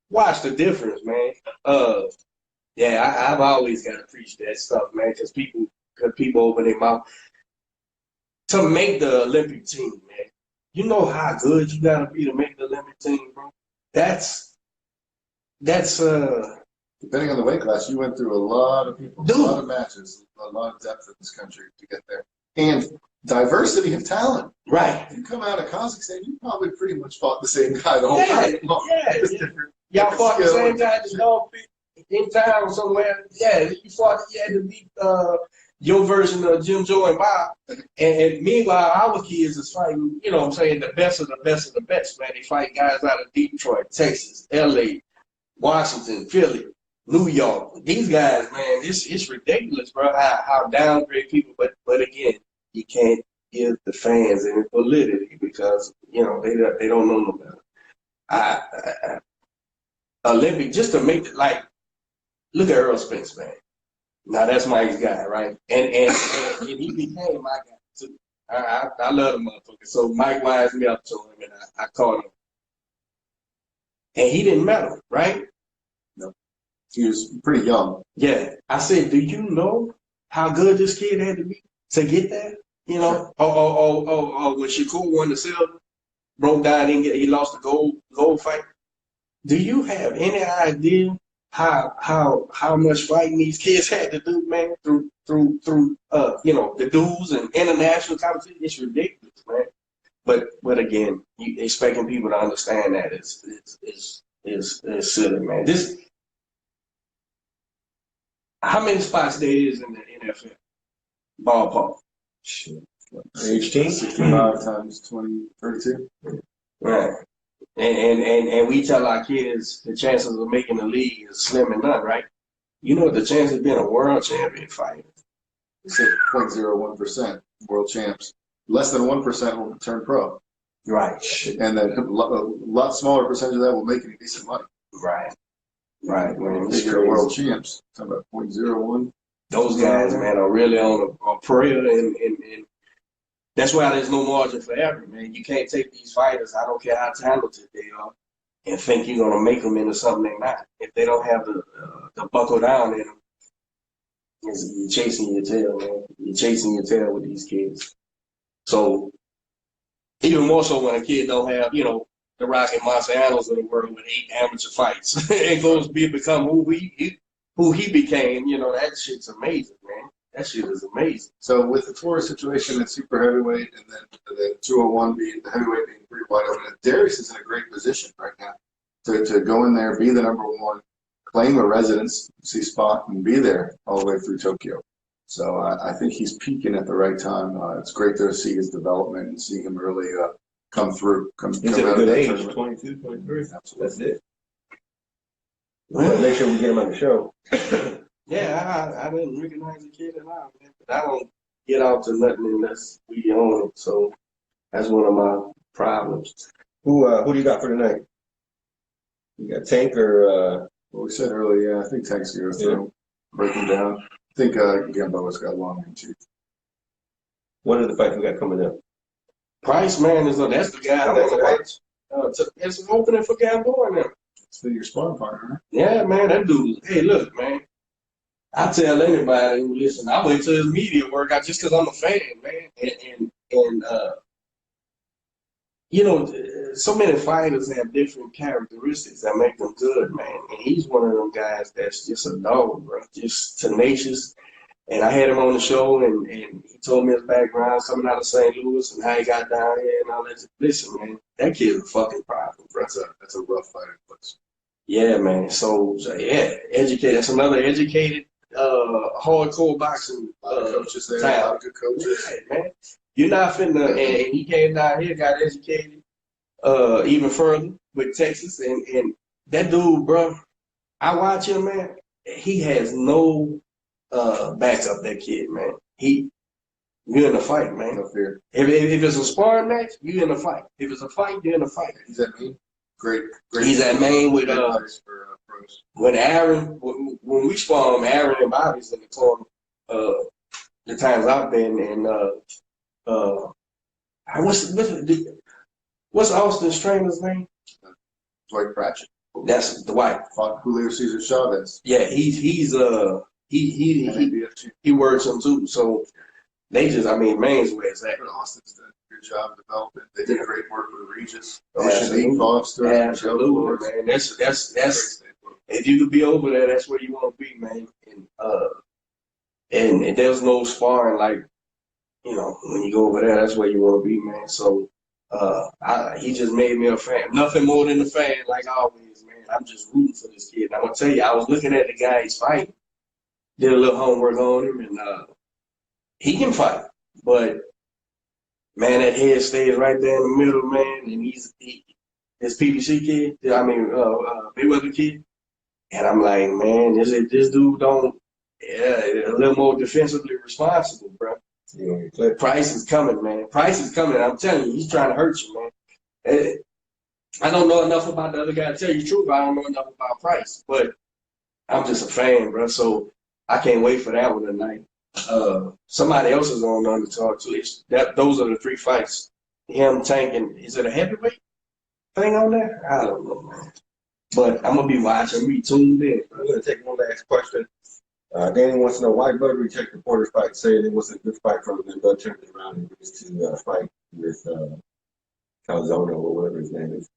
Watch the difference, man. I've always got to preach that stuff, man, because people open their mouth. To make the Olympic team, man, you know how good you got to be to make the Olympic team, bro? That's depending on the weight class, you went through a lot of people, a lot of matches, a lot of depth in this country to get there. And diversity of talent. Right. You come out of Kazakhstan, you probably pretty much fought the same guy the whole time. Y'all fought the same guy, just go in town somewhere. Yeah, you had to beat your version of Jim Joe and Bob. And meanwhile, our kids is fighting, you know what I'm saying, the best of the best of the best, man. They fight guys out of Detroit, Texas, LA, Washington, Philly, New York. These guys, man, it's ridiculous, bro, how downgrade people. But again, you can't give the fans any validity because, they don't know no better. Olympic, just to make it like, look at Earl Spence, man. Now that's Mike's guy, right? And he became my guy too. I love the motherfucker. So Mike winds me up to him, and I called him. And he didn't medal, right? No. He was pretty young. Yeah. I said, do you know how good this kid had to be to get that? You know? Oh, when Shakur won the silver, broke down, he lost the gold fight. Do you have any idea how much fighting these kids had to do, man, through the dues and international competition? It's ridiculous, man. But again, expecting people to understand that is silly, man. How many spots there is in the NFL? Ballpark. Age 65 times 20, 32. Right. And we tell our kids the chances of making the league is slim and none, right? You know what the chance of being a world champion fighter? It's at 0.01% world champs. Less than 1% will turn pro. Right. And then a lot smaller percentage of that will make any decent money. Right. Right, man. If you're world champs, talking about 0.01. Those guys, man, are really on a prayer, and that's why there's no margin for error, man. You can't take these fighters, I don't care how talented they are, and think you're going to make them into something they're not. If they don't have the buckle down in them, you're chasing your tail, man. You're chasing your tail with these kids. So, even more so when a kid don't have, the Rocky Marcianos of the world with 8 amateur fights and goes become who he became, that shit's amazing, man. That shit is amazing. So with the Torres situation at super heavyweight and then the 201 being the heavyweight being pretty wide open, Darius is in a great position right now to go in there, be the number one, claim a residency spot, and be there all the way through Tokyo. So I think he's peaking at the right time. It's great to see his development and see him really come through. He's at a good age, 22, 23. Absolutely. That's it. Well, make sure we get him on the show. Yeah, I didn't recognize the kid at all, man. But I don't get out to nothing unless we own it. So that's one of my problems. Who do you got for tonight? You got Tank or Well, we said earlier, I think Tank's going to throw, break him down. I think Campbell's got long range too. What are the fights we got coming up? Price, man, that's the guy I want to watch. It's an opening for Campbell and them. It's your sparring partner, right? Yeah, man, that dude. Hey, look, man. I tell anybody who listen, I wait till his media workout just because I'm a fan, man. And so many fighters have different characteristics that make them good, man. And he's one of them guys that's just a dog, bro, just tenacious. And I had him on the show, and he told me his background, coming out of St. Louis, and how he got down here and all that. Listen, man, that kid's a fucking problem, bro. That's a rough fighting place. Yeah, man. So yeah, educated. That's another educated, hardcore boxing coaches there, town. a lot of good coaches. Yeah, man. You're not finna, and he came down here, got educated even further with Texas, and that dude, bro, I watch him, man. He has no backup. That kid, man. You're in a fight, man. No fear. If it's a sparring match, you're in a fight. If it's a fight, you're in a fight. He's at Maine. Great. He's at Maine with pros. When Aaron, when we spawned him, Aaron and Bobby's in the corner. The times I've been, and what's Austin's trainer's name? Dwight Pratchett. That's Dwight. Fought Julio Cesar Chavez. Yeah, he works him too. So they just, Maine's where it's at. Austin's done a good job developing. They did great work with Regis. Absolutely, man. That's if you could be over there, that's where you want to be, man. And there's no sparring like, when you go over there, that's where you want to be, man. So he just made me a fan. Nothing more than a fan, like always, man. I'm just rooting for this kid. And I'm gonna tell you, I was looking at the guy he's fighting, did a little homework on him, and he can fight. But man, that head stays right there in the middle, man. And he's this PBC kid, Mayweather kid. And I'm like, man, this dude don't, a little more defensively responsible, bro. Price is coming, man. Price is coming. I'm telling you, he's trying to hurt you, man. I don't know enough about the other guy. To tell you the truth, I don't know enough about Price, but I'm just a fan, bro. So I can't wait for that one tonight. Somebody else is on to talk to. Those are the 3 fights. Him, Tank, and is it a heavyweight thing on there? I don't know, man. But I'm gonna be watching. Be tuned in. I'm gonna take one last question. Danny wants to know why Bud rejected Porter's fight, saying it wasn't a good fight from him, and Bud turned it around and used to fight with Calzone or whatever his name is.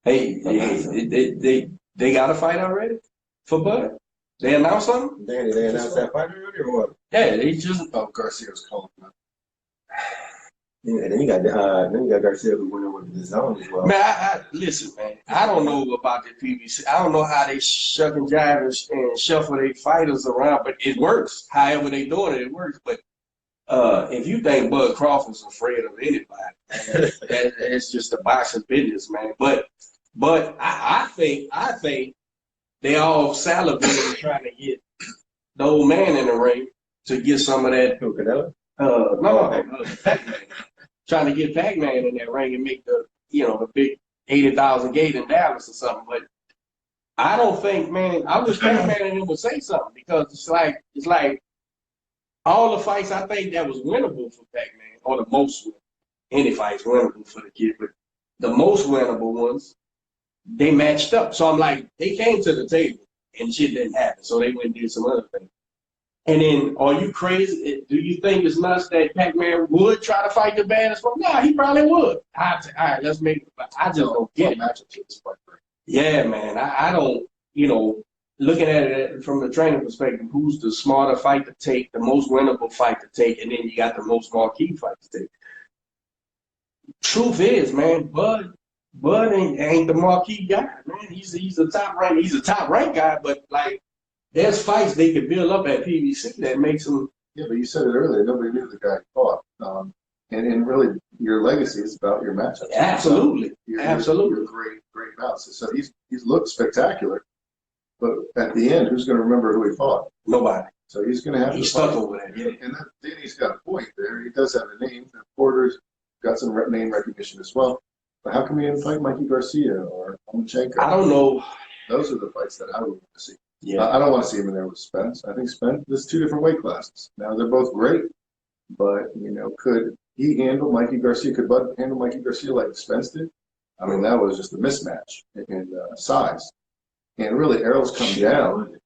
Hey, they got a fight already for Bud? They announced something? Danny, they announced that fight already or what? Yeah, they just. Oh, Garcia's calling him. Yeah, then you got Garcia who went over to the zone as well. Man, listen, man. I don't know about the PBC. I don't know how they shuck and jive and shuffle their fighters around, but it works. However they doing it, it works. But if you think Bud Crawford's afraid of anybody, man, It's just a boxing business, man. But I think they all salivating trying to get the old man in the ring to get some of that. Pac-Man. Trying to get Pac-Man in that ring and make the big 80,000 gate in Dallas or something. But I don't think, man. I wish Pac-Man and him would say something because it's like all the fights I think that was winnable for Pac-Man, or the most winnable. Any fight's winnable for the kid, but the most winnable ones, they matched up. So I'm like, they came to the table and shit didn't happen. So they went and did some other things. And then, are you crazy? Do you think it's nuts that Pac-Man would try to fight the baddest one? No, he probably would. All right, let's make it. I just don't get it. Yeah, man. I don't, looking at it from the training perspective, who's the smarter fight to take, the most winnable fight to take, and then you got the most marquee fight to take. Truth is, man, Bud ain't the marquee guy, man. He's a top rank guy, but like there's fights they could build up at PBC that makes him. Yeah, but you said it earlier. Nobody knew the guy fought, and really your legacy is about your matchups. Absolutely, absolutely. You're great bouts. So he's looked spectacular, but at the end, who's going to remember who he fought? Nobody. So he's going to have. He's stuck over there. Yeah, and then he's got a point there. He does have a name. Porter's got some name recognition as well. But how come he didn't fight Mikey Garcia or Lomachenko? I don't know. Those are the fights that I would want to see. Yeah. I don't want to see him in there with Spence. I think Spence, there's two different weight classes. Now, they're both great, but, could he handle Mikey Garcia? Could Bud handle Mikey Garcia like Spence did? I mean, that was just a mismatch in size. And really, Errol's come down.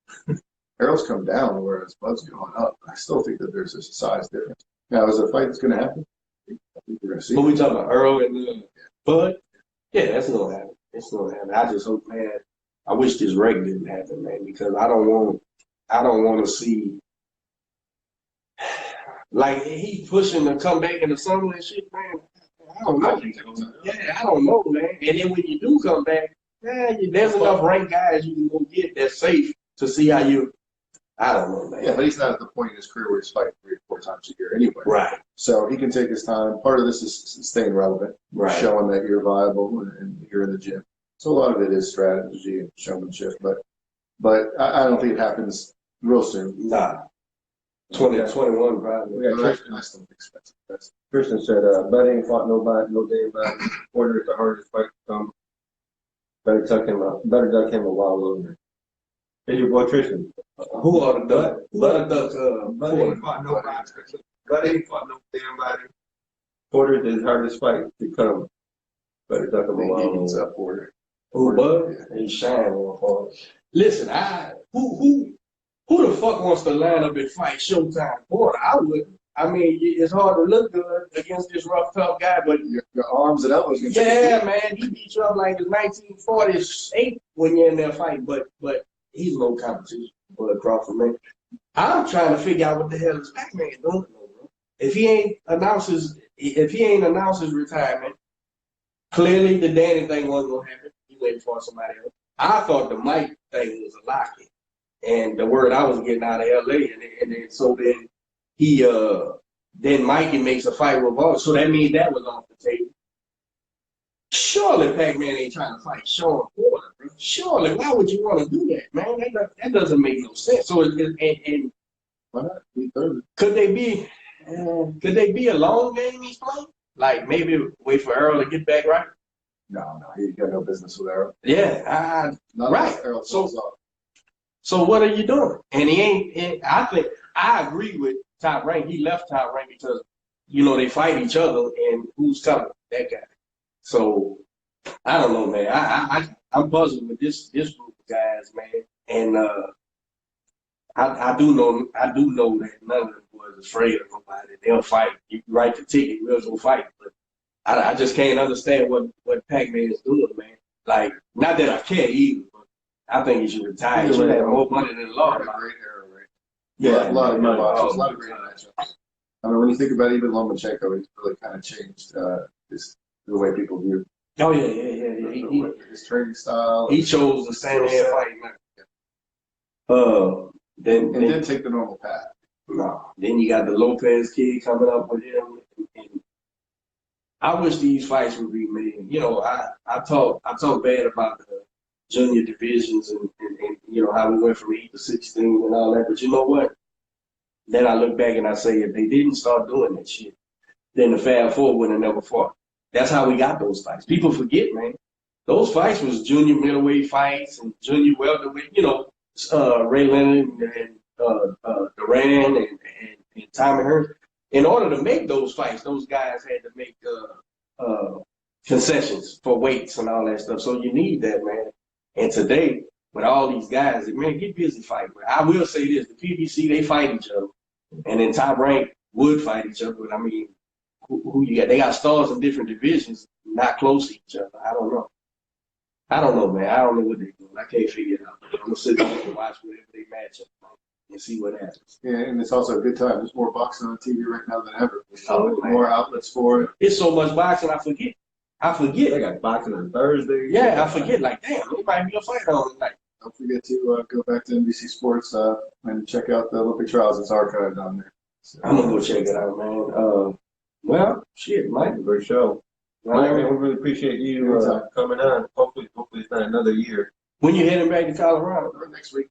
Errol's come down, whereas Bud's going up. I still think that there's a size difference. Now, is a fight that's going to happen? I think we're going to see. What we talking about, Earl and Bud? Yeah, that's not gonna happen. It's not gonna happen. I just hope, man. I wish this wreck didn't happen, man, because I don't want to see like he pushing to come back in the summer and shit, man. I don't know. Yeah, I don't know, man. And then when you do come back, there's enough ranked guys you can go get that's safe to see how you. I don't know, man. Yeah, but he's not at the point in his career where he's fighting 3 or 4 times a year anyway. Right. So he can take his time. Part of this is staying relevant, right, showing that you're viable and you're in the gym. So a lot of it is strategy and showmanship, but I don't think it happens real soon. Nah. 2021 probably. I still think expensive. Christian said, Bud ain't fought nobody, no damn body. Porter is the hardest fight to come. Better duck him a while longer. Hey, your boy Tristan. Who are the duck? Bud ain't fought nobody. Bud ain't fought no damn body. Porter is the hardest fight to come. Better duck him a while longer. Porter. Who, Bud? He's shining on Porter. Listen, who the fuck wants to line up and fight Showtime Porter? I wouldn't. I mean, it's hard to look good against this rough, tough guy, but your arms and elbows. Yeah, man, he beat you up like it's 1948 when you're in there fighting, but he's no competition. Bud Crawford, man. I'm trying to figure out what the hell is Pac-Man doing, bro. If he ain't announced his retirement, clearly the Danny thing wasn't gonna happen. He waiting for somebody else. I thought the Mike thing was a lock-in. And the word I was getting out of LA, and then so then he then Mikey makes a fight with Ball. So that means that was off the table. Surely Pac-Man ain't trying to fight Sean Porter, bro. Surely, why would you want to do that, man? That doesn't make no sense. So and why not? Could they be a long game he's playing? Like maybe wait for Earl to get back right? No, he got no business with Earl. Yeah, right. So what are you doing? And he ain't. I think I agree with Top Rank. He left Top Rank because they fight each other, and who's telling that guy? So I don't know, man. I'm puzzled with this group of guys, man. And I do know that none of them boys afraid of nobody. They'll fight. You write the ticket, we'll go fight. But I just can't understand what Pac-Man is doing, man. Like, not that I care either, but I think he should retire. He should have more money than a lot. Great era, right? Yeah, a lot of good boxers, a lot of great matchups. I mean, when you think about even Lomachenko, he's really kind of changed the way people view. Oh yeah. His training style. He chose the stand there fighting. Then didn't take the normal path. No. Then you got the Lopez kid coming up with him. And I wish these fights would be made. You know, I talk bad about the junior divisions and how we went from 8 to 16 and all that. But you know what? Then I look back and I say, if they didn't start doing that shit, then the Fab Four would have never fought. That's how we got those fights. People forget, man. Those fights was junior middleweight fights and junior welterweight. Ray Leonard and Duran and Tommy Hearns. In order to make those fights, those guys had to make concessions for weights and all that stuff. So you need that, man. And today, with all these guys, man, get busy fighting. I will say this: the PBC, they fight each other, and then Top Rank would fight each other. But I mean, who you got? They got stars in different divisions, not close to each other. I don't know, man. I don't know what they're doing. I can't figure it out. I'm gonna sit there and watch whatever they match up and see what happens. Yeah, and it's also a good time. There's more boxing on TV right now than ever. Oh, more outlets for it. It's so much boxing, I forget. They got boxing on Thursday. Yeah, I forget. Like, damn, it might be a fight on tonight. Don't forget to go back to NBC Sports and check out the Olympic Trials. It's archived on there. So, I'm gonna go check it out, man. Well, shit, Mike, Great show. Well, man, we really appreciate you coming on. Hopefully it's not another year. when you heading back to Colorado? next week.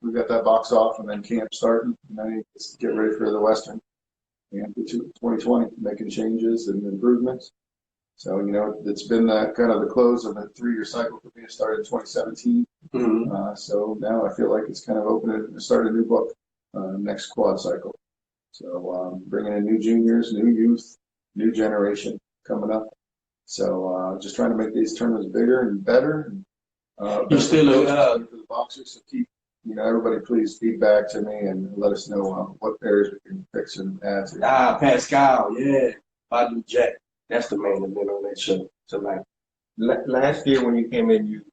We've got that box off and then camp starting. And then just get ready for the Western. And 2020, making changes and improvements. So, it's been kind of the close of a 3-year cycle for me. It started in 2017. Mm-hmm. So now I feel like it's kind of start a new book, next quad cycle. So bringing in new juniors, new youth, new generation coming up. So just trying to make these tournaments bigger and better. And, You still for the boxers. So keep, everybody please feedback to me and let us know what areas we can fix and add to. Pascal, yeah, Badu Jack. That's the man that been on that show tonight. Last year when you came in, you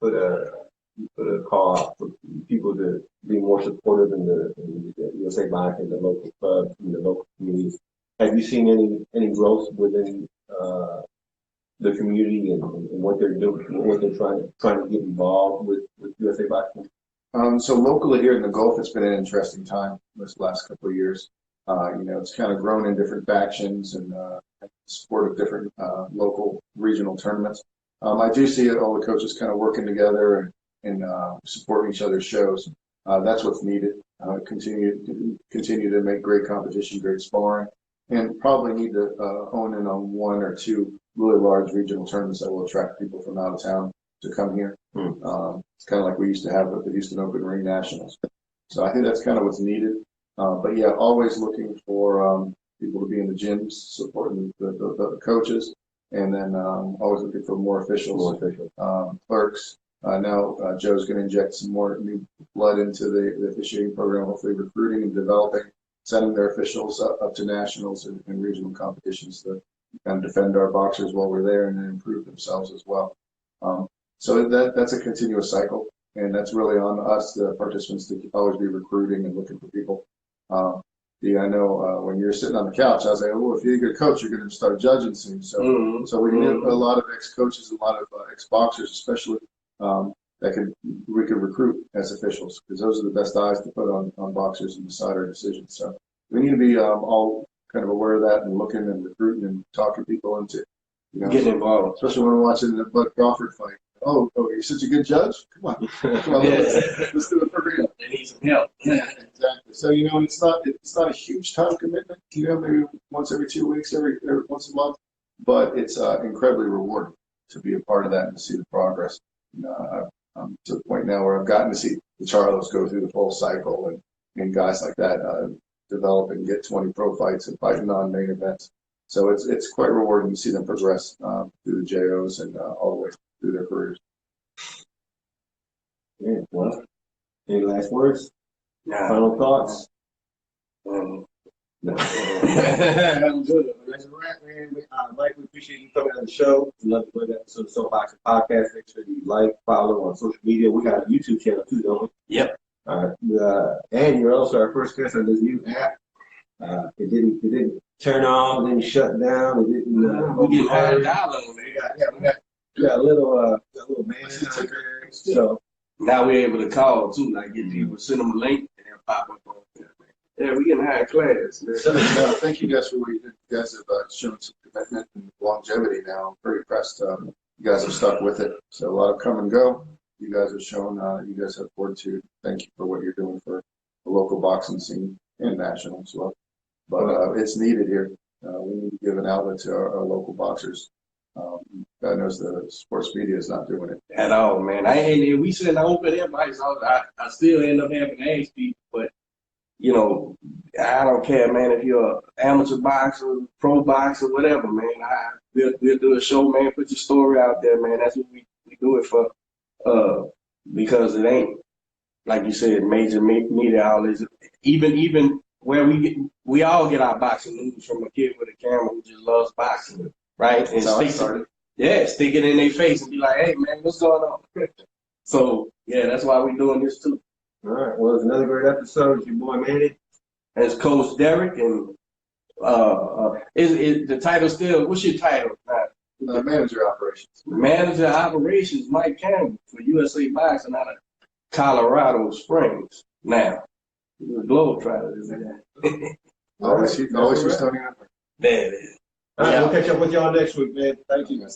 put a call out for people to be more supportive in the USA Boxing, in the local clubs, in the local communities. Have you seen any growth within the community and what they're doing, what they're trying to get involved with USA Boxing? So locally here in the Gulf, it's been an interesting time this last couple of years. It's kind of grown in different factions and support of different local regional tournaments. I do see all the coaches kind of working together and supporting each other's shows. That's what's needed. Continue to make great competition, great sparring, and probably need to hone in on 1 or 2 really large regional tournaments that will attract people from out of town to come here. It's kind of like we used to have with the Houston Open Ring Nationals. So I think that's kind of what's needed. But yeah, always looking for people to be in the gyms, supporting the coaches, and then always looking for more officials, clerks. Now Joe's going to inject some more new blood into the officiating program, hopefully recruiting and developing, sending their officials up to nationals and regional competitions to kind of defend our boxers while we're there and then improve themselves as well. So that's a continuous cycle, and that's really on us, the participants, to always be recruiting and looking for people. I know when you're sitting on the couch, I was like, if you're a good coach, you're going to start judging soon. So, so we need a lot of ex-coaches, a lot of ex-boxers, especially that we could recruit as officials, because those are the best eyes to put on boxers and decide our decisions. So we need to be all kind of aware of that and looking and recruiting and talking people into Getting involved, especially when we're watching the Bud Crawford fight. Oh, you're such a good judge. Come on, let's do it for real. They need some help. Exactly. So it's not a huge time commitment. Maybe once every 2 weeks, every once a month, but it's incredibly rewarding to be a part of that and to see the progress. I'm to the point now where I've gotten to see the Charlos go through the full cycle and guys like that develop and get 20 pro fights and fight non-main events. So it's quite rewarding to see them progress through the JOs and all the way through their careers. Yeah, well, any last words? Nah. Final thoughts? No. I'm good. That's a wrap, man. Mike, we appreciate you coming on the show. Love to put that episode of Soapboxing Podcast. Make sure you follow on social media. We got a YouTube channel too, don't we? Yep. And you're also our first guest on this new app. It didn't turn on, it didn't shut down, it didn't. We get $5 We got a little man out there. So now we're able to call too, like get people, send them a link and they'll pop up on there. Yeah, we getting high class. So, thank you guys for what you did. You guys have shown some commitment and longevity now. I'm pretty impressed. You guys have stuck with it. So a lot of come and go. You guys have shown you guys have fortitude. Thank you for what you're doing for the local boxing scene and national as well. But it's needed here. We need to give an outlet to our local boxers. God knows the sports media is not doing it at all, man. We send open invites. I still end up having to ask people, but you know, I don't care, man. If you're an amateur boxer, pro boxer, whatever, man. We'll do a show, man. Put your story out there, man. That's what we do it for. Because it ain't, like you said, major media outlets. Even where we all get our boxing news from a kid with a camera who just loves boxing, right? And stick it in their face and be like, hey, man, what's going on? So, yeah, that's why we're doing this, too. All right. Well, it's another great episode. It's your boy, Manny. It's Coach Derek. And is the title still, what's your title? Manager operations. Manager operations, Mike Campbell for USA Boxing out of Colorado Springs. Now, the Globetrotter is in there. Always Houstonian. There it is. All right, we'll catch up with y'all next week, man. Thank you.